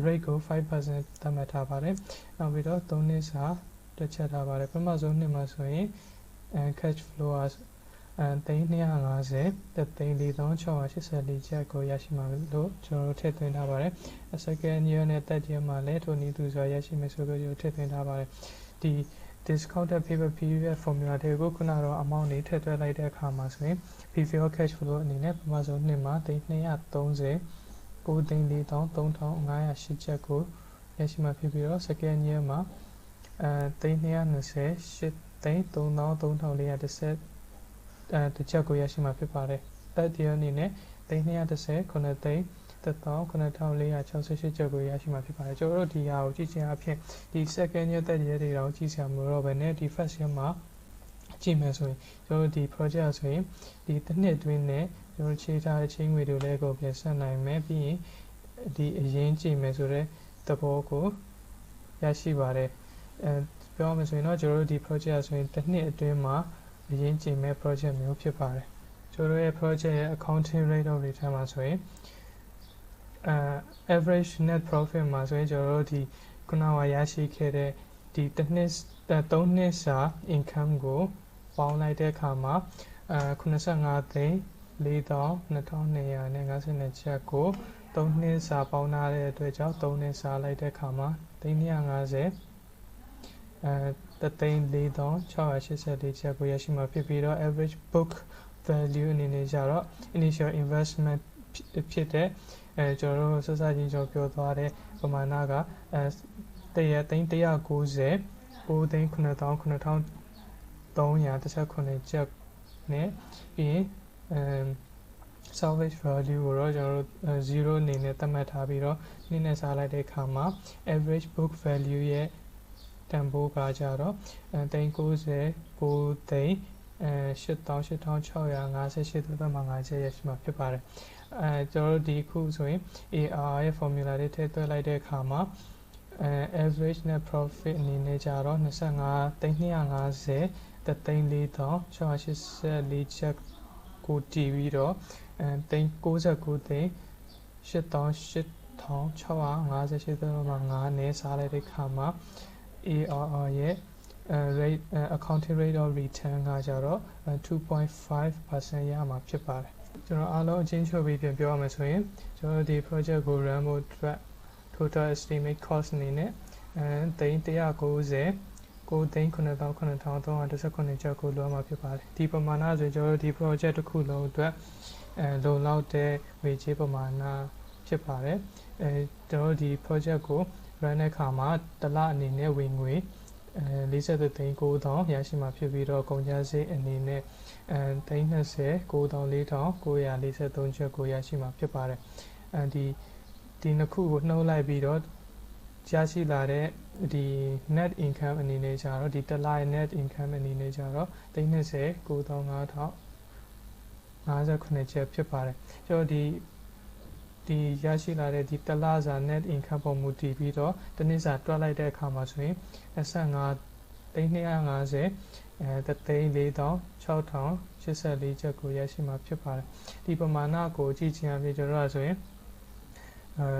rate ကို 5% သတ်မှတ်ထားပါတယ်နောက်ပြီးတော့3နှစ်စာတွက်ချက်ထားပါတယ်ပထမဆုံးနှစ်မှာဆိုရင်cash flow 350 3,4,684 ကျပ်ကိုရရှိမှာလို့ကျွန်တော်တို့ထည့်သွင်းထားပါတယ် second year နဲ့ third year မှာလည်းထိုနည်းတူစွာရရှိမယ်ဆိုလို့ကျွန်တော်ထည့်သွင်းထားပါတယ်ဒီ discounted payback period formula တွေကိုခုနကတော့ amount တွေထည့်သွင်းလိုက်တဲ့အခါမှာဆိုရင် before cash flow အနေနဲ့ပထမဆုံးနှစ်မှာ330 9,443,508 ကျပ်ကိုရရှိမှာဖြစ်ပြီးတော့ second year မှာ320 8,3,3,410တစ်ချက်ကိုရရှိမှာဖြစ်ပါတယ် third year အနေနဲ့310 9,468 ကျပ်ကိုရရှိမှာဖြစ်ပါတယ်ကျွန်တော်တို့ဒီဟာကိုကြည့်ချင်းအဖြစ်ဒီ second year third year တွေတော့ကြည့်စရာမလိုတော့ဘဲနဲ့ဒီ first year မှာကြည့်မယ်ဆိုရင်ကျွန်တော်တို့ဒီ project ဆိုရင်ဒီတစ်နှစ်အတွင်းနဲ့ကျွန်တော်တို့ခြေထားတဲ့ချင်းငွေတွေလည်းကိုပြန်ဆက်နိုင်မယ်ပြီးရင်ဒီအရင်ကြည့်မယ်ဆိုတဲ့သဘောကိုရရှိပါတယ်ပြောမယ်ဆိုရင်တော့ကျွန်တော်တို့ဒီ project ဆိုရင်တစ်နှစ်အတွင်းမှာအရင်ကြည့်မဲ့ project မျိုးဖြစ်ပါတယ်ကျွန်တော်ရဲ့ project ရဲ့ accounting rate of return မှာဆိုရင်average net profit မှာဆိုရင်ကျွန်တော်တို့ဒီခုနကရရှိခဲ့တဲ့ဒီတစ်နှစ်3နှစ်စာ income ကိုပေါင်းလိုက်တဲ့အခါမှာ85သိန်း 4,250 ကျပ်ကို3နှစ်စာပေါင်းထားတဲ့အတွက်ကြောင့်3နှစ်စာလိုက်တဲ့အခါမှာ350 3,4,684 ကျပ်ကိုရရှိမှာဖြစ်ပြီးတော့ average book value အနေနဲ့ကျတော့ initial investment ဖြစ်တဲ့ကျွန်တော်တို့စစချင်းကျွန်တော်ပြောသွားတဲ့ပမာဏက390 9,9,9,319 ကျပ်နဲ့ပြီးရင်salvage value ကိုတော့ကျွန်တော်တို့0အနေနဲ့သတ်မှတ်ထားပြီးတော့နှစ်နဲ့စားလိုက်တဲ့အခါမှာ average book value ရဲ့ တန်ဖိုးကကြတော့သိန်း90ကိုသိန်း88,658.50 ရက်ရှိမှာဖြစ်ပါတယ်ကျွန်တော်တို့ဒီခုဆိုရင် ARR ရဲ့ formula တွေထည့်သွင်းလိုက်တဲ့အခါမှာ average net profit အနေနဲ့ကြတော့25,250 3,4,684 ချက်ကိုတည်ပြီးတော့39,သိန်း88,658.5 နဲ့စားလိုက်တဲ့အခါမှာ ARR ရဲ့rate accounting rate of return ကကြတော့ 2.5% ရမှာဖြစ်ပါတယ်ကျွန်တော်အားလုံးအချင်းချုပ်ပြီးပြန်ပြောရမယ်ဆိုရင်ကျွန်တော်ဒီ project ကို run ဖို့အတွက် total estimate cost အနေနဲ့190 9,9,319 ချက်ကိုလိုမှာဖြစ်ပါတယ်ဒီပမာဏဆိုကျွန်တော်ဒီ project တစ်ခုလုံးအတွက်လုံလောက်တဲ့ဝေချေပမာဏဖြစ်ပါတယ်ကျွန်တော်ဒီ project ကို run တဲ့အခါမှာတစ်လအနေနဲ့ဝင်ငွေ43,900 ရရှိမှာဖြစ်ပြီးတော့ကုန်ကျစရိတ်အနေနဲ့3,943,943 ချက်ကိုရရှိမှာဖြစ်ပါတယ်ဒီနှစ်ခုကိုနှုတ်လိုက်ပြီးတော့ရရှိလာတဲ့ဒီ net income အနေနဲ့ကြတော့ဒီတစ်လ net income အနေနဲ့ကြတော့3,959,058 ချက်ဖြစ်ပါတယ်ကျွန်တော်ဒီရရှိလာတဲ့ဒီတစ်လစာ net income ပုံမူတည်ပြီးတော့တစ်နှစ်စာတွက်လိုက်တဲ့အခါမှာဆိုရင်25,250 3,4,684 ချက်ကိုရရှိမှာဖြစ်ပါတယ်ဒီပမာဏကိုကြည့်ချင်အောင်ကျွန်တော်တို့ဆိုရင်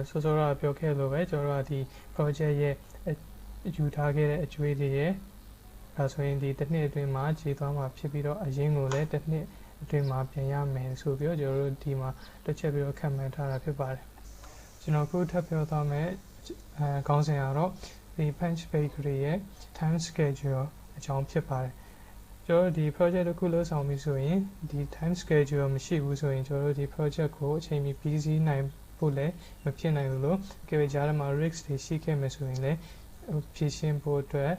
စောစောကပြောခဲ့လို့ပဲကျွန်တော်တို့ဒီ project ရဲ့ယူထားခဲ့တဲ့အကျွေးတွေရဲ့ဒါဆိုရင်ဒီတစ်နှစ်အတွင်းမှာခြေသွားမှာဖြစ်ပြီးတော့အရင်ကိုလည်းတစ်နှစ်အတွင်းမှာပြန်ရမယ်ဆိုပြီးတော့ကျွန်တော်တို့ဒီမှာတစ်ချက်ပြီးတော့ခံမှန်းထားတာဖြစ်ပါတယ်ကျွန်တော်ခုထပ်ပြောသွားမယ်ခေါင်းစဉ်ကတော့ဒီ Punch Bakery ရဲ့ time schedule အကြောင်းဖြစ်ပါတယ်ကျွန်တော်ဒီ project တစ်ခုလုပ်ဆောင်ပြီဆိုရင်ဒီ time schedule မရှိဘူးဆိုရင်ကျွန်တော်တို့ဒီ project ကိုအချိန်မီပြီးစီးနိုင်ဖို့လည်းမဖြစ်နိုင်ဘူးလို့ကြည့်ကြရမှာ risk တွေရှိခဲ့မယ်ဆိုရင်လည်းဖြည့်ရှင်းဖို့အတွက်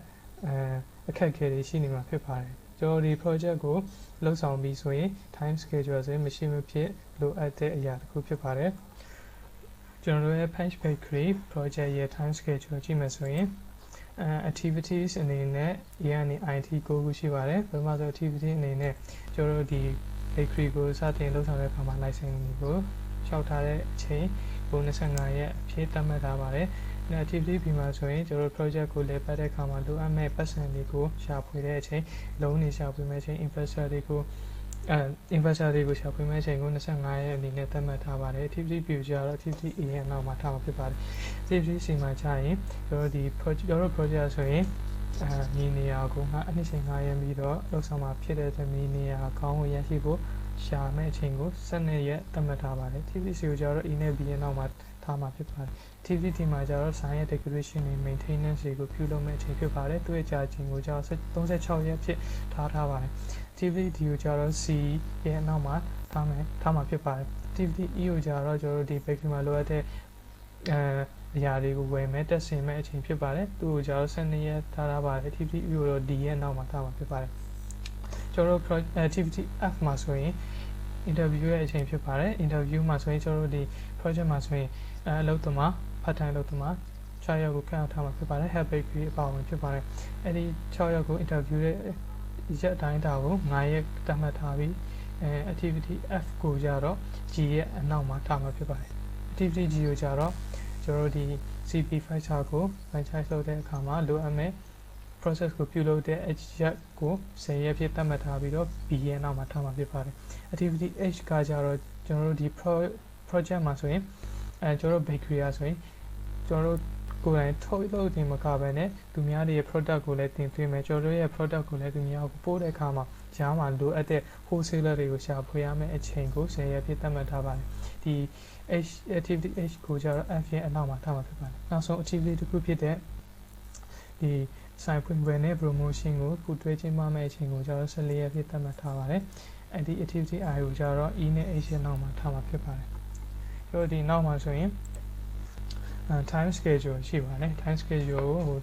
အခက်အခဲတွေရှိနေမှာဖြစ်ပါတယ်ကျွန်တော်ဒီ project ကိုလုပ်ဆောင်ပြီးဆိုရင် time schedule ဆိုရင်မရှိမဖြစ်လိုအပ်တဲ့အရာတစ်ခုဖြစ်ပါတယ်ကျွန်တော်တို့ရဲ့ Punch Bakery project ရဲ့ time schedule ကြည့်မယ်ဆိုရင်activities အနေနဲ့ ENI IT ကိုခုရှိပါတယ်ပထမဆုံး activity အနေနဲ့ကျွန်တော်တို့ဒီ bakery ကိုစတင်လုပ်ဆောင်တဲ့အခါမှာ license ကိုလျှောက်ထားတဲ့အချိန်ကို25ရက်အဖြစ်သတ်မှတ်ထားပါတယ်။ activity ပြီးမှဆိုရင်ကျွန်တော် project ကိုလည်းပတ်တဲ့အခါမှာလိုအပ်မဲ့ပတ်စံတွေကိုရှာဖွေတဲ့အချိန်လုံးနေရှာဖွေမဲ့အချိန် investor တွေကိုရှာဖွေမဲ့အချိန်ကို25ရက်အနေနဲ့သတ်မှတ်ထားပါတယ် activity view ကျတော့ activity A ရဲ့နောက်မှာထားမှာဖြစ်ပါတယ် activity C မှာကျရင်ကျွန်တော်ဒီ project ဆိုရင်မြေနေရာကိုအနှစ်ချိန်9ရက်ပြီးတော့လောက်ဆောင်မှာဖြစ်တဲ့မြေနေရာကောင်းကိုရရှိဖို့ရှာမဲ့အချိန်ကို12ရက်သတ်မှတ်ထားပါတယ် activity C ကိုကျတော့ E နဲ့ B ရဲ့နောက်မှာထားမှာဖြစ်ပါတယ် activity မှာကျတော့ sign ရဲ့ decoration နဲ့ maintenance တွေကိုပြုလုပ်မဲ့အချိန်ဖြစ်ပါတယ်သူ့ရဲ့ကြာချိန်ကိုကျတော့36ရက်ဖြစ်ထားပါတယ်activity ကိုကျတော့ C ရဲ့နောက်မှာထားမှာဖြစ်ပါတယ် activity E ကိုကျတော့ကျွန်တော်တို့ဒီ bakery မှာလိုအပ်တဲ့အရာတွေကိုဝယ်မယ်တက်ဆင်မဲ့အချိန်ဖြစ်ပါတယ်သူ့ကိုကျတော့12ရက်ထားပါတယ် activity E ကိုတော့ D ရဲ့နောက်မှာထားမှာဖြစ်ပါတယ်ကျွန်တော်တို့ activity F မှာဆိုရင် interview ရဲ့အချိန်ဖြစ်ပါတယ် interview မှာဆိုရင်ကျွန်တော်တို့ဒီ project မှာဆိုရင်အလုပ်သမား part time အလုပ်သမား6ရက်ကိုခန့်ထားမှာဖြစ်ပါတယ် head bakery အပါအဝင်ဖြစ်ပါတယ်အဲ့ဒီ6ရက်ကို interview ရဲ့ရက်အတိုင်းတာကို9ရက်သတ်မှတ်ထားပြီးactivity F ကိုကြတော့ G ရဲ့အနောက်မှာထားမှာဖြစ်ပါတယ် activity G ကိုကြတော့ကျွန်တော်တို့ဒီ CP feature ကို franchise လုပ်တဲ့အခါမှာလိုအပ်မဲ့ process ကိုပြုလုပ်တဲ့ H ရက်ကို10ရက်ဖြစ်သတ်မှတ်ထားပြီးတော့ B ရဲ့နောက်မှာထားမှာဖြစ်ပါတယ် activity H ကကြတော့ကျွန်တော်တို့ဒီ project မှာဆိုရင်ကျွန်တော်တို့ bakery ရဆိုရင်ကျွန်တော်တို့ကိုယ်တိုင်ထုတ်လုပ်တင်မကဘဲနဲ့သူများတွေရဲ့ product ကိုလည်းတင်သွင်းမယ်ကျွန်တော်တို့ရဲ့ product ကိုလည်းသူများကိုပို့တဲ့အခါမှာကြားမှာလိုအပ်တဲ့ wholesaler တွေကိုရှာဖွေရမယ့်အချိန်ကို10ရက်ဖြစ်သတ်မှတ်ထားပါတယ်ဒီ activity H ကိုကျတော့ F ရဲ့အနောက်မှာထားမှာဖြစ်ပါတယ်နောက်ဆုံး activity တစ်ခုဖြစ်တဲ့ဒီဆိုင်ဖွင့်ပွဲနဲ့ promotion ကိုပူးတွဲကျင်းပမယ့်အချိန်ကိုကျတော့14ရက်ဖြစ်သတ်မှတ်ထားပါတယ်အဲ့ဒီ activity I ကိုကျတော့ E နဲ့ H ရဲ့နောက်မှာထားမှာဖြစ်ပါတယ်ဆိုတော့ဒီနောက်မှာဆိုရင်time schedule ရှိပါတယ် time schedule ကို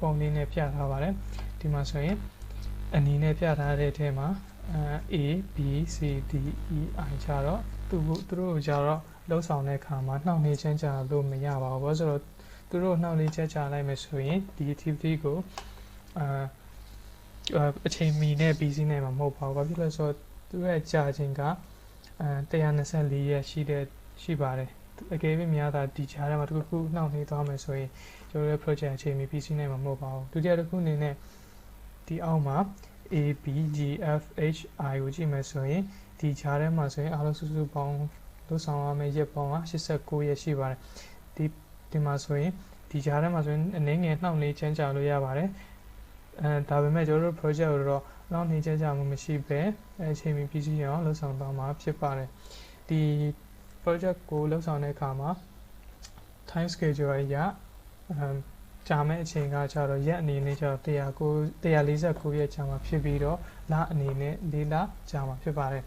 ပုံလေးနဲ့ပြထားပါတယ်ဒီမှာဆိုရင်အနည်းနဲ့ပြထားတဲ့အထဲမှာA B C D E I ကျတော့သူတို့ကျတော့လှုပ်ဆောင်တဲ့အခါမှာနှောင့်နှေးချင်းကြလို့မရပါဘူးဆိုတော့သူ သူတို့နှောင့်နှေးချက်ချလိုက်မယ်ဆိုရင်ဒီ activity ကိုအချိန်မီနဲ့ပြီးစီးနိုင်မှာမဟုတ်ပါဘူး။ဘာဖြစ်လဲဆိုတော့သူရဲ့ကြာချိန်က124ရက်ရှိပါတယ်။အကယ်၍များတာဒီကြားထဲမှာတစ်ခုနှောင့်နှေးသွားမယ်ဆိုရင်ကျွန်တော်တို့ project အချိန်မီပြီးစီးနိုင်မှာမဟုတ်ပါဘူး။ဒုတိယတစ်ခုအနေနဲ့ဒီအောက်မှာ A B G F H I ကိုကြည့်မယ်ဆိုရင်ဒီကြားထဲမှာဆိုရင်အားလုံးစုစုပေါင်းလို့ဆောင်ရမယ့်ရက်ပေါင်းက89ရက်ရှိပါတယ်ဒီမှာဆိုရင်ဒီကြားထဲမှာဆိုရင်အနေငယ်နှောင့်နှေးချမ်းကြာလို့ရပါတယ်ဒါပေမဲ့ကျွန်တော်တို့ project ကိုတော့နှောင့်နှေးချမ်းကြာမှုမရှိဘဲအချိန်မီပြီးစီးအောင်လုပ်ဆောင်သွားမှာဖြစ်ပါတယ်ဒီ project ကိုလုပ်ဆောင်တဲ့အခါမှာ time schedule အရကြာမဲ့အချိန်ကကျတော့ရက်အနေနဲ့ကျတော့149ရက်ကြာမှာဖြစ်ပြီးတော့လအနေနဲ့4လကြာမှာဖြစ်ပါတယ်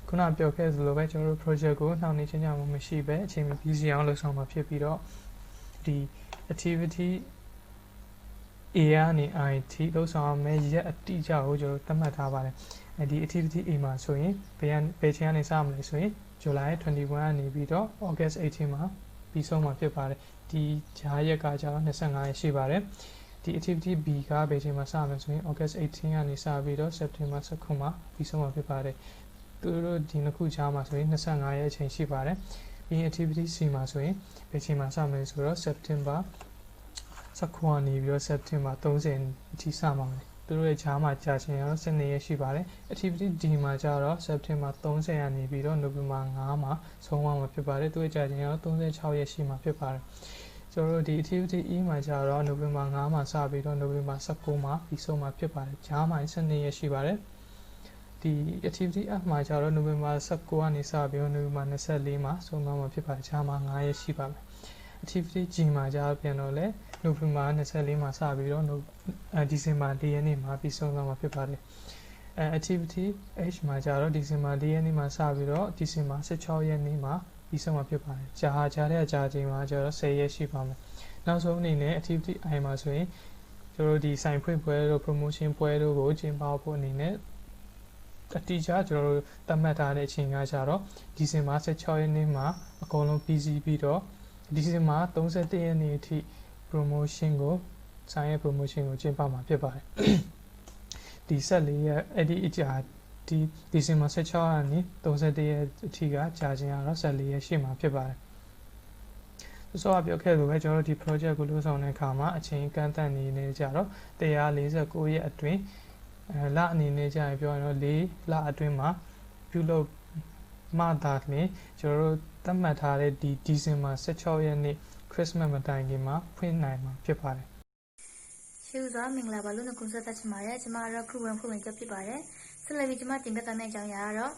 ခုနပြောခဲ့သလိုပဲကျွန်တော်တို့ project ကိုနှောင့်နှေးချမ်းကြာမှုမရှိဘဲအချိန်မီပြီးစီးအောင်လုပ်ဆောင်မှာဖြစ်ပြီးတော့ဒီ activity A ကနေ IT လုပ်ဆောင်ရမယ့်ရက်အတိအကျကိုကျွန်တော်သတ်မှတ်ထားပါတယ်ဒီ activity A မှာဆိုရင်ဘယ်ချိန်ကနေစမလဲဆိုရင် July 21ကနေပြီးတော့ August 18မှာပြီးဆုံးမှာဖြစ်ပါတယ်ဒီကြားရက်ကကျတော့25ရက်ရှိပါတယ်ဒီ activity B ကဘယ်ချိန်မှာစမလဲဆိုရင် August 18ကနေစပြီးတော့ September 19မှာပြီးဆုံးမှာဖြစ်ပါတယ်သူတို့ဒီနှစ်ခုကြားမှာဆိုရင်25ရက်အချိန်ရှိပါတယ်ပြီး activity C မှာဆိုရင်ဘယ်ချိန်မှာစမလဲဆိုတော့ September 19နေပြီးတော့ September 30အထိစမှာမယ်သူတို့ရဲ့ဂျားမှာကြာချိန်ရော12ရက်ရှိပါတယ် activity D မှာကျတော့ September 30ရက်နေပြီးတော့ November 5မှာဆုံးသွားမှာဖြစ်ပါတယ်သူရဲ့ကြာချိန်ရော36ရက်ရှိမှာဖြစ်ပါတယ်ကျွန်တော်တို့ဒီ activity E မှာကျတော့ November 5မှာစပြီးတော့ November 19မှာပြီးဆုံးမှာဖြစ်ပါတယ်ဂျားမှာ12ရက်ရှိပါတယ်ဒီ activity F မှာကျတော့ November 19ကနေစပြီးတော့ November 24မှာဆုံးသွားမှာဖြစ်ပါတယ်ဂျားမှာ9ရက်ရှိပါမယ်activity G မှာကြာပြန်တော့လဲ November 24မှာစပြီးတော့December 4ရက်နေ့မှာပြီးဆုံးသွားမှာဖြစ်ပါတယ်activity H မှာကြာတော့ December 4ရက်နေ့မှာစပြီးတော့ December 16ရက်နေ့မှာပြီးဆုံးမှာဖြစ်ပါတယ်ကြာတဲ့ကြာချိန်မှာကျတော့10ရက်ရှိပါမယ်နောက်ဆုံးအနေနဲ့ activity I မှာဆိုရင်ကျွန်တော်တို့ဒီဆိုင်ဖွင့်ပွဲတို့ promotion ပွဲတို့ကိုကျင်းပဖို့အနေနဲ့အတိအကျကျွန်တော်တို့သတ်မှတ်ထားတဲ့အချိန်ကကျတော့ December 16ရက်နေ့မှာအကုန်လုံးပြီးစီးပြီးတော့ဒီဇင်ဘာ31ရက်နေ့အထိ promotion ကိုဆိုင်ရဲ့ promotion ကိုကျင်းပမှာဖြစ်ပါတယ်ဒီ14ရက်အဲ့ဒီအကြာဒီဇင်ဘာ16ရက်နေ့31ရက်အထိကကြာချိန်ကတော့14ရက်ရှိမှာဖြစ်ပါတယ်ဆိုတော့ပြောခဲ့လို့ပဲကျွန်တော်တို့ဒီ project ကိုလုပ်ဆောင်တဲ့အခါမှာအချိန်ကန့်သတ်နေနေကြတော့149ရက်အတွင်းလအနေနဲ့ကြာရင်ပြောရင်တော့4လအတွင်းမှာပြုလုပ်မှသာလျှင်ကျွန်တော်တို့သတ်မှတ်ထားတဲ့ဒီဒီဇင်ဘာ16ရက်နေ့ Christmas မတိုင်ခင်မှာဖွင့်နိုင်မှာဖြစ်ပါတယ်ရှေ့ဦးစွာမင်္ဂလာပါလို့နှုတ်ခွန်းဆက်သချင်ပါတယ်ကျွန်မကတော့ခုဝင်ဖြစ်ပါတယ်ဆက်လက်ပြီးကျွန်မတင်ပြသွားမယ့်အကြောင်းအရာကတော့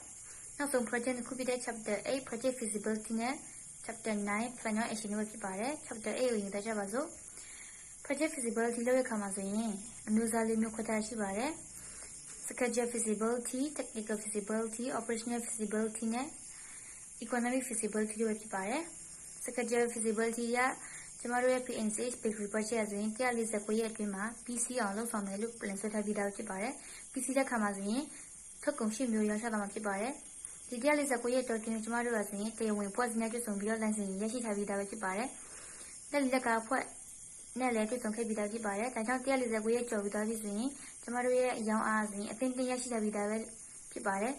နောက်ဆုံး project တစ်ခုဖြစ်တဲ့ chapter 8 project feasibility နဲ့ chapter 9 final action တွေဖြစ်ပါတယ် chapter 8ကိုရင်သက်ကြပါစို့ project feasibility လုပ်ရခါမှာဆိုရင်အမျိုးအစားလေးမျိုးခွဲထားရှိပါတယ် schedule feasibility technical feasibility operational feasibility နဲ့ economic feasibility တွေဖြစ်ပါတယ် schedule feasibility ကကျမတို့ရဲ့ PNCH bakery project ရဆိုရင်149ရက်အတွင်းမှာ PC အောင်လုပ်ဆောင်မယ်လို့ plan ဆွဲထားပြီးသားဖြစ်ပါတယ် PC တဲ့ခါမှာဆိုရင်ထုတ်ကုန်ရှိမျိုးရောင်းချသွားမှာဖြစ်ပါတယ်ဒီ149ရက်တော်တွင်ကျမတို့ကဆိုရင်တရားဝင်ဖွဲ့စည်းနေကြဆုံပြီးတော့ license ရရှိထားပြီးသားပဲဖြစ်ပါတယ်လက်လက်ကဖွဲ့နဲ့လည်းတွေ့ဆုံခဲ့ပြီးသားဖြစ်ပါတယ်ဒါကြောင့်149ရက်ကျော်ပြီးသားဖြစ်ဆိုရင်ကျမတို့ရဲ့အယောင်အားဆိုရင်အသင်းတင်ရရှိထားပြီးသားပဲဖြစ်ပါတယ်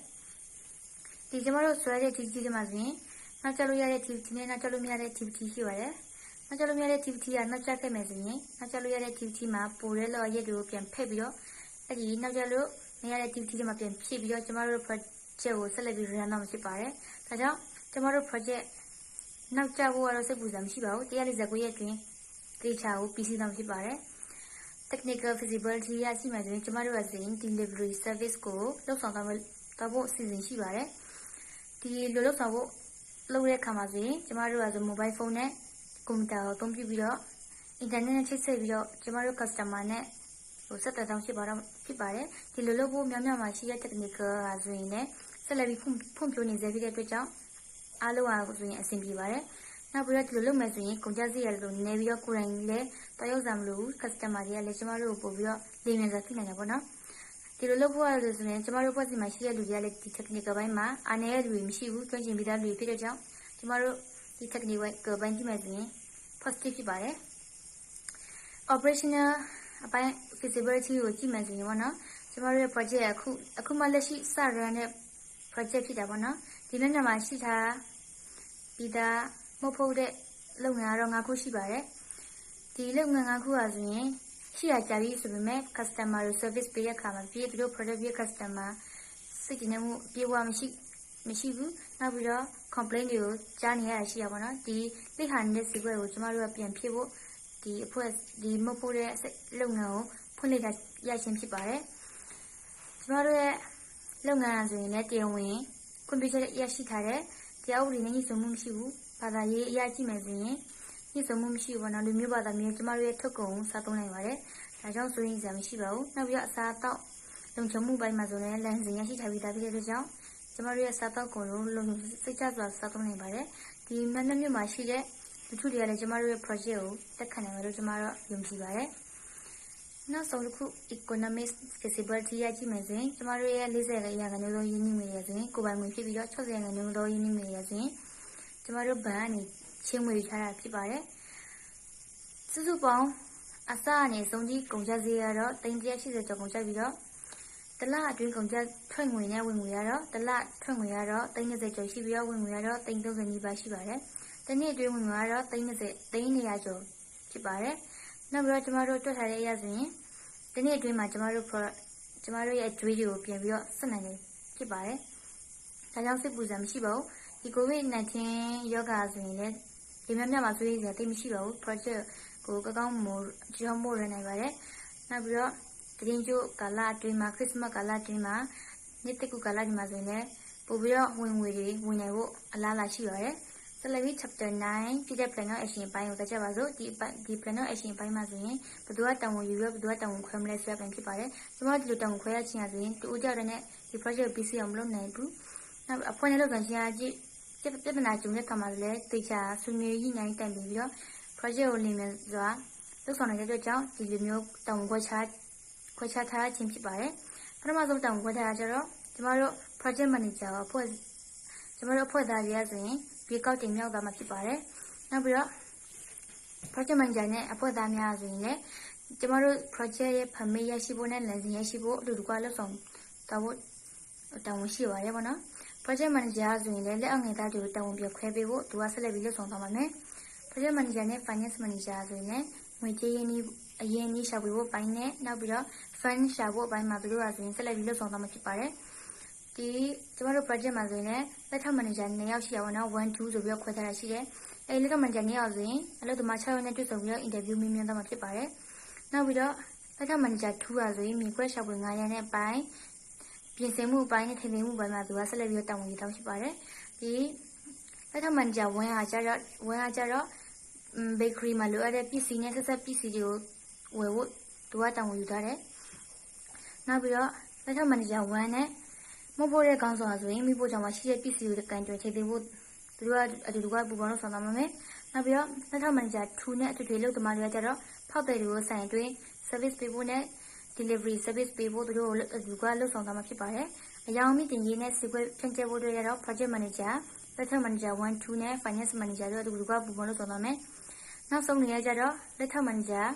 ဒီကျမတို့ဆွဲတဲ့ activity တွေမှာဆိုရင်နောက်ကျလို့ရတဲ့ activity နဲ့နောက်ကျလို့မရတဲ့ activity ရှိပါတယ်နောက်ကျလို့မရတဲ့ activity ကနောက်ကျခဲ့မယ်ဆိုရင်နောက်ကျလို့ရတဲ့ activity မှာပိုတဲ့လောရက်တွေကိုပြန်ဖက်ပြီးတော့အဲ့ဒီနောက်ကျလို့မရတဲ့ activity တွေမှာပြန်ဖြည့်ပြီးတော့ကျမတို့ project ကိုဆက်လက်ပြီး run လုပ်မှာဖြစ်ပါတယ်ဒါကြောင့်ကျမတို့ project နောက်ကျဖို့ကတော့စိတ်ပူစရာမရှိပါဘူး149ရက်တွင်တေချာကိုပြီးစီးသွားဖြစ်ပါတယ် technical feasibility ရရှိမှဆိုရင်ကျမတို့ကဆိုရင် delivery service ကိုလုပ်ဆောင်သွားဖို့အစီအစဉ်ရှိပါတယ်ဒီလိုလုပ်ဆောင်ဖို့လုပ်တဲ့အခါမှာဆိုရင်ကျမတို့ကဆို mobile phone နဲ့ computer ကိုအသုံးပြုပြီးတော့ internet နဲ့ချိတ်ဆက်ပြီးတော့ကျမတို့ customer နဲ့ဆက်သွယ်ဆောင်ဖြစ်ပါတယ်ဒီလိုလုပ်ဖို့များများမှာရှိတဲ့ technical ကဆိုရင်လည်းဆက်လက်ပြီးဖွံ့ဖြိုးနေစေဖြစ်တဲ့အတွက်ကြောင့်အားလုံးအားဆိုရင်အဆင်ပြေပါတယ်နောက်ပြီးတော့ဒီလိုလုပ်မယ်ဆိုရင်ကုန်ကျစရိတ်ရလို့နေပြီးတော့ကိုယ်တိုင်လည်းတရုပ်စာမလို့ customer တွေကလည်းကျမတို့ကိုပို့ပြီးတော့လိမ်မြန်စွာသိနိုင်တယ်ပေါ့နော်ဒီလိုလုပ်ဖို့ရလို့ဆိုရင်ကျမတို့ဖွဲ့စီမှာရှိတဲ့လူတွေကလည်းဒီ technical ဘိုင်းမှာအားနည်းတဲ့လူတွေမရှိဘူးကျွမ်းကျင်ပြီးသားလူတွေဖြစ်တဲ့ကြောင့်ကျမတို့ဒီ technical ဘိုင်းကြည့်မယ်ဆိုရင် positive ဖြစ်ပါတယ် operational အပိုင်း feasibility ကိုကြည့်မယ်ဆိုရင်ပေါ့နော်ကျမတို့ရဲ့ project အခုမှလက်ရှိစ run တဲ့ project ဖြစ်တာပေါ့နော်ဒီနေ့ညမှာရှိထားပြီးသားမဟုတ်တဲ့လုပ်ငန်းကတော့9ခုရှိပါတယ်ဒီလုပ်ငန်း9ခုဟာဆိုရင်ရှိရကြပြီဆိုပေမဲ့ customer ကို service ပေးတဲ့အခါမှာပြည့်သူတို့ product ပြည့် customer စိတ်ကြည်နေမှုပြေဝမရှိဘူးနောက်ပြီးတော့ complaint တွေကိုကြားနေရတာရှိရပါတော့ဒီလိဟာနေတဲ့စီကွက်ကိုကျမတို့ကပြန်ဖြည့်ဖို့ဒီအဖွဲ့ဒီမဟုတ်တဲ့လုပ်ငန်းကိုဖွင့်လိုက်တာရချင်းဖြစ်ပါတယ်ကျမတို့ရဲ့လုပ်ငန်းဆိုရင်လည်းတရားဝင်ကွန်ပျူတာရရှိထားတဲ့တရားဥပဒေနဲ့ညှိစွန်းမှုမရှိဘူးဘာသာရေးအရာကြည့်မယ်ဆိုရင်ညှိစွန်းမှုမရှိဘူးနော်လူမျိုးဘာသာမျိုးကျမတို့ရဲ့ထုတ်ကုန်စားသုံးနိုင်ပါတယ်ဒါကြောင့်ဆိုရင်စရာမရှိပါဘူးနောက်ပြီးတော့အစားအသောက်လုံခြုံမှုပိုင်းမှာဆိုလည်းလမ်းစဉ်ရရှိထားပြီးသားဖြစ်တဲ့အတွက်ကြောင့်ကျမတို့ရဲ့စားသောက်ကုန်လုံးလုံစိတ်ချစွာစားသုံးနိုင်ပါတယ်ဒီမန္တလေးမြို့မှာရှိတဲ့လူထုတွေကလည်းကျမတို့ရဲ့ project ကိုတက်ခံနိုင်မယ်လို့ကျမတို့ယုံကြည်ပါတယ်နောက်ဆုံးတစ်ခု economic feasibility ရကြည့်မယ်ဆိုရင်ကျမတို့ရဲ့40ရာခိုင်နှုန်းသောယင်းနှိမ့်ငွေရဆိုရင်ကိုယ်ပိုင်ငွေဖြစ်ပြီးတော့60ရာခိုင်နှုန်းသောယင်းနှိမ့်ငွေရဆိုရင်ကျမတို့ဘဏ်ကနေချင်းငွေထားတာဖြစ်ပါတယ်စုစုပေါင်းအစအနေဆုံးကြီးကုန်ကျစရိတ်ကတော့380ကျော်ကုန်ကျပြီးတော့တလအတွင်းကုန်ကျထွက်ငွေနဲ့ဝင်ငွေကတော့တလထွက်ငွေကတော့320ကျော်ရှိပြီးတော့ဝင်ငွေကတော့330နီးပါးရှိပါတယ်တနေ့အတွင်းဝင်ငွေကတော့300ကျော်ဖြစ်ပါတယ်နောက်ပြီးတော့ကျမတို့တွက်ထားတဲ့အရာဆိုရင်ဒီနေ့အတွင်းမှာကျမတို့ရဲ့အကြွေးတွေကိုပြန်ပြီးတော့ဆက်နိုင်တယ်ဖြစ်ပါတယ်။ဒါကြောင့်စိတ်ပူစရာမရှိပါဘူး။ဒီ COVID-19 ရောဂါဆိုရင်လည်းဒီများများမှာဆွေးနွေးစရာတိတ်မရှိပါဘူး။ project ကိုကောင်းမို့ကြောင်းမို့ရနိုင်ပါတယ်။နောက်ပြီးတော့တရင်ကျိုးကာလအတွင်းမှာ Christmas ကာလအတွင်းမှာနှစ်တကူကာလဒီမှာဆိုရင်လည်းပို့ပြီးတော့ဝင်ငွေတွေဝင်နိုင်ဖို့အလားအလာရှိပါတယ်။ Salary Chapter 9ဖြစ်တဲ့ Plan of Action ပိုင်းကိုတက်ကြပါစို့ဒီ Plan of Action ပိုင်းမှာဆိုရင်ဘယ်သူကတောင်းဝန်ယူရဘယ်သူကတောင်းဝန်ခွဲမလဲဆိုတဲ့ပိုင်းဖြစ်ပါတယ်။ကျွန်တော်ဒီလိုတောင်းဝန်ခွဲရခြင်းအပြင်တူဦးကြောက်တဲ့နဲ့ဒီ project ကိုပြီးစီအောင်မလုပ်နိုင်ဘူး။နောက်အဖွဲ့နဲ့လုပ်ဆောင်ခြင်းအကြီးပြဿနာကြုံတဲ့အခါမှာလည်းတေချာဆွေးနွေးရည်နိုင်တိုင်ပြီးတော့ project ကိုလင်းမြန်စွာလုပ်ဆောင်နိုင်တဲ့အတွက်ကြောင့်ဒီလိုမျိုးတောင်းဝန်ခွဲခြားထားခြင်းဖြစ်ပါတယ်။ပထမဆုံးတောင်းဝန်ခွဲထားတာကျတော့ကျွန်တော်တို့ project manager အဖွဲ့ကျွန်တော်တို့အဖွဲ့သားတွေကဆိုရင်ပြေကောက်တင်မြောက်သွားမှာဖြစ်ပါတယ်။နောက်ပြီးတော့ project manager နဲ့အဖွဲ့သားများဆိုရင်လည်းကျမတို့ project ရဲ့ permit ရရှိဖို့နဲ့ license ရရှိဖို့အတူတူကလုပ်ဆောင်တော့ဖို့တောင်းဝန်ရှိပါတယ်ပေါ့နော်။ project manager ဆိုရင်လည်းလက်အောက်ငယ်သားတွေကိုတောင်းဝန်ပြခွဲပေးဖို့သူကဆက်လက်ပြီးလုပ်ဆောင်သွားမှာမယ်။ project manager နဲ့ finance manager ဆိုရင်လည်းငွေကြေးရင်းနှီးအရင်နှီးရှာဖွေဖို့ပိုင်းနဲ့နောက်ပြီးတော့ fund ရှာဖို့အပိုင်းမှာသူတို့ကဆိုရင်ဆက်လက်ပြီးလုပ်ဆောင်သွားမှာဖြစ်ပါတယ်။ဒီကျမတို့ project မှာဆိုရင်လည်းလက်ထောက် manager 2ယောက်ရှိရပါတော့1 2ဆိုပြီးတော့ခွဲထားတာရှိတယ်။အဲဒီလက်ထောက် manager 2ယောက်ဆိုရင်အလုပ်သမား6ယောက်နဲ့တွေ့ဆုံပြီးတော့ interview မေးမြန်းသွားမှာဖြစ်ပါတယ်။နောက်ပြီးတော့လက်ထောက် manager 2ကဆိုရင်မြေခွဲရှာဖွေ9ရက်နဲ့ပိုင်းပြင်ဆင်မှုပိုင်းနဲ့ထိန်းသိမ်းမှုပိုင်းမှာသူကဆက်လက်ပြီးတော့တာဝန်ယူတောင်းရှိပါတယ်။ဒီလက်ထောက် manager 1ကကြတော့bakery မှာလိုအပ်တဲ့ပစ္စည်းနဲ့ဆက်ပစ္စည်းတွေကိုဝယ်ဖို့သူကတာဝန်ယူထားတယ်။နောက်ပြီးတော့လက်ထောက် manager 1နဲ့မဟုတ်တဲ့ကောင်းဆောင်ဆိုရင်မိဖို့ကြောင့်မရှိတဲ့ပစ္စည်းတွေကိုကန်တွယ်ထိသိဖို့သူတို့ကအတူတူကပူပေါင်းလို့ဆောင်သွားမှာမယ်။နောက်ပြီးတော့လက်ထောက် manager 2နဲ့အတူတူလုပ်သမားတွေကကြတော့ဖောက်တယ်တွေကိုဆိုင်တွင် service ပေးဖို့နဲ့ delivery service ပေးဖို့သူတို့အတူတူကလုပ်ဆောင်သွားမှာဖြစ်ပါတယ်။အယောင်မိတင်ရေးနဲ့စီကွဲဖြန့်ကျက်ဖို့တွေကတော့ project manager လက်ထောက် manager 1 2နဲ့ finance manager တို့အတူတူကပူပေါင်းလို့ဆောင်သွားမယ်။နောက်ဆုံးနေရကြတော့လက်ထောက် manager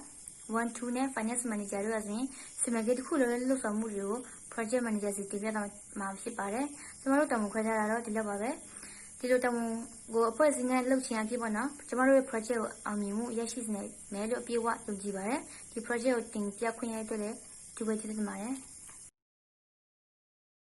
1 2နဲ့ finance manager တို့ကဆိုရင်စီမံကိန်းတစ်ခုလုံးလုပ်ဆောင်မှုတွေကို project manager စီတင်ပြတော့မှာဖြစ်ပါတယ်။ကျွန်တော်တို့တောင်းဝန်ခွဲထားတာတော့ဒီလောက်ပါပဲ။ဒီလိုတောင်းဝန်ကိုအဖွဲ့အစည်းနဲ့လုပ်ချင်အဖြစ်ပေါ့နော်။ကျွန်တော်တို့ရဲ့ project ကိုအောင်မြင်မှုရရှိနိုင်မယ်လို့အပြည့်အဝယုံကြည်ပါတယ်။ဒီ project ကိုတင်ပြခွင့်ရတဲ့အတွက်လည်းဒီဝေးကျေးဇူးတင်ပါတယ်။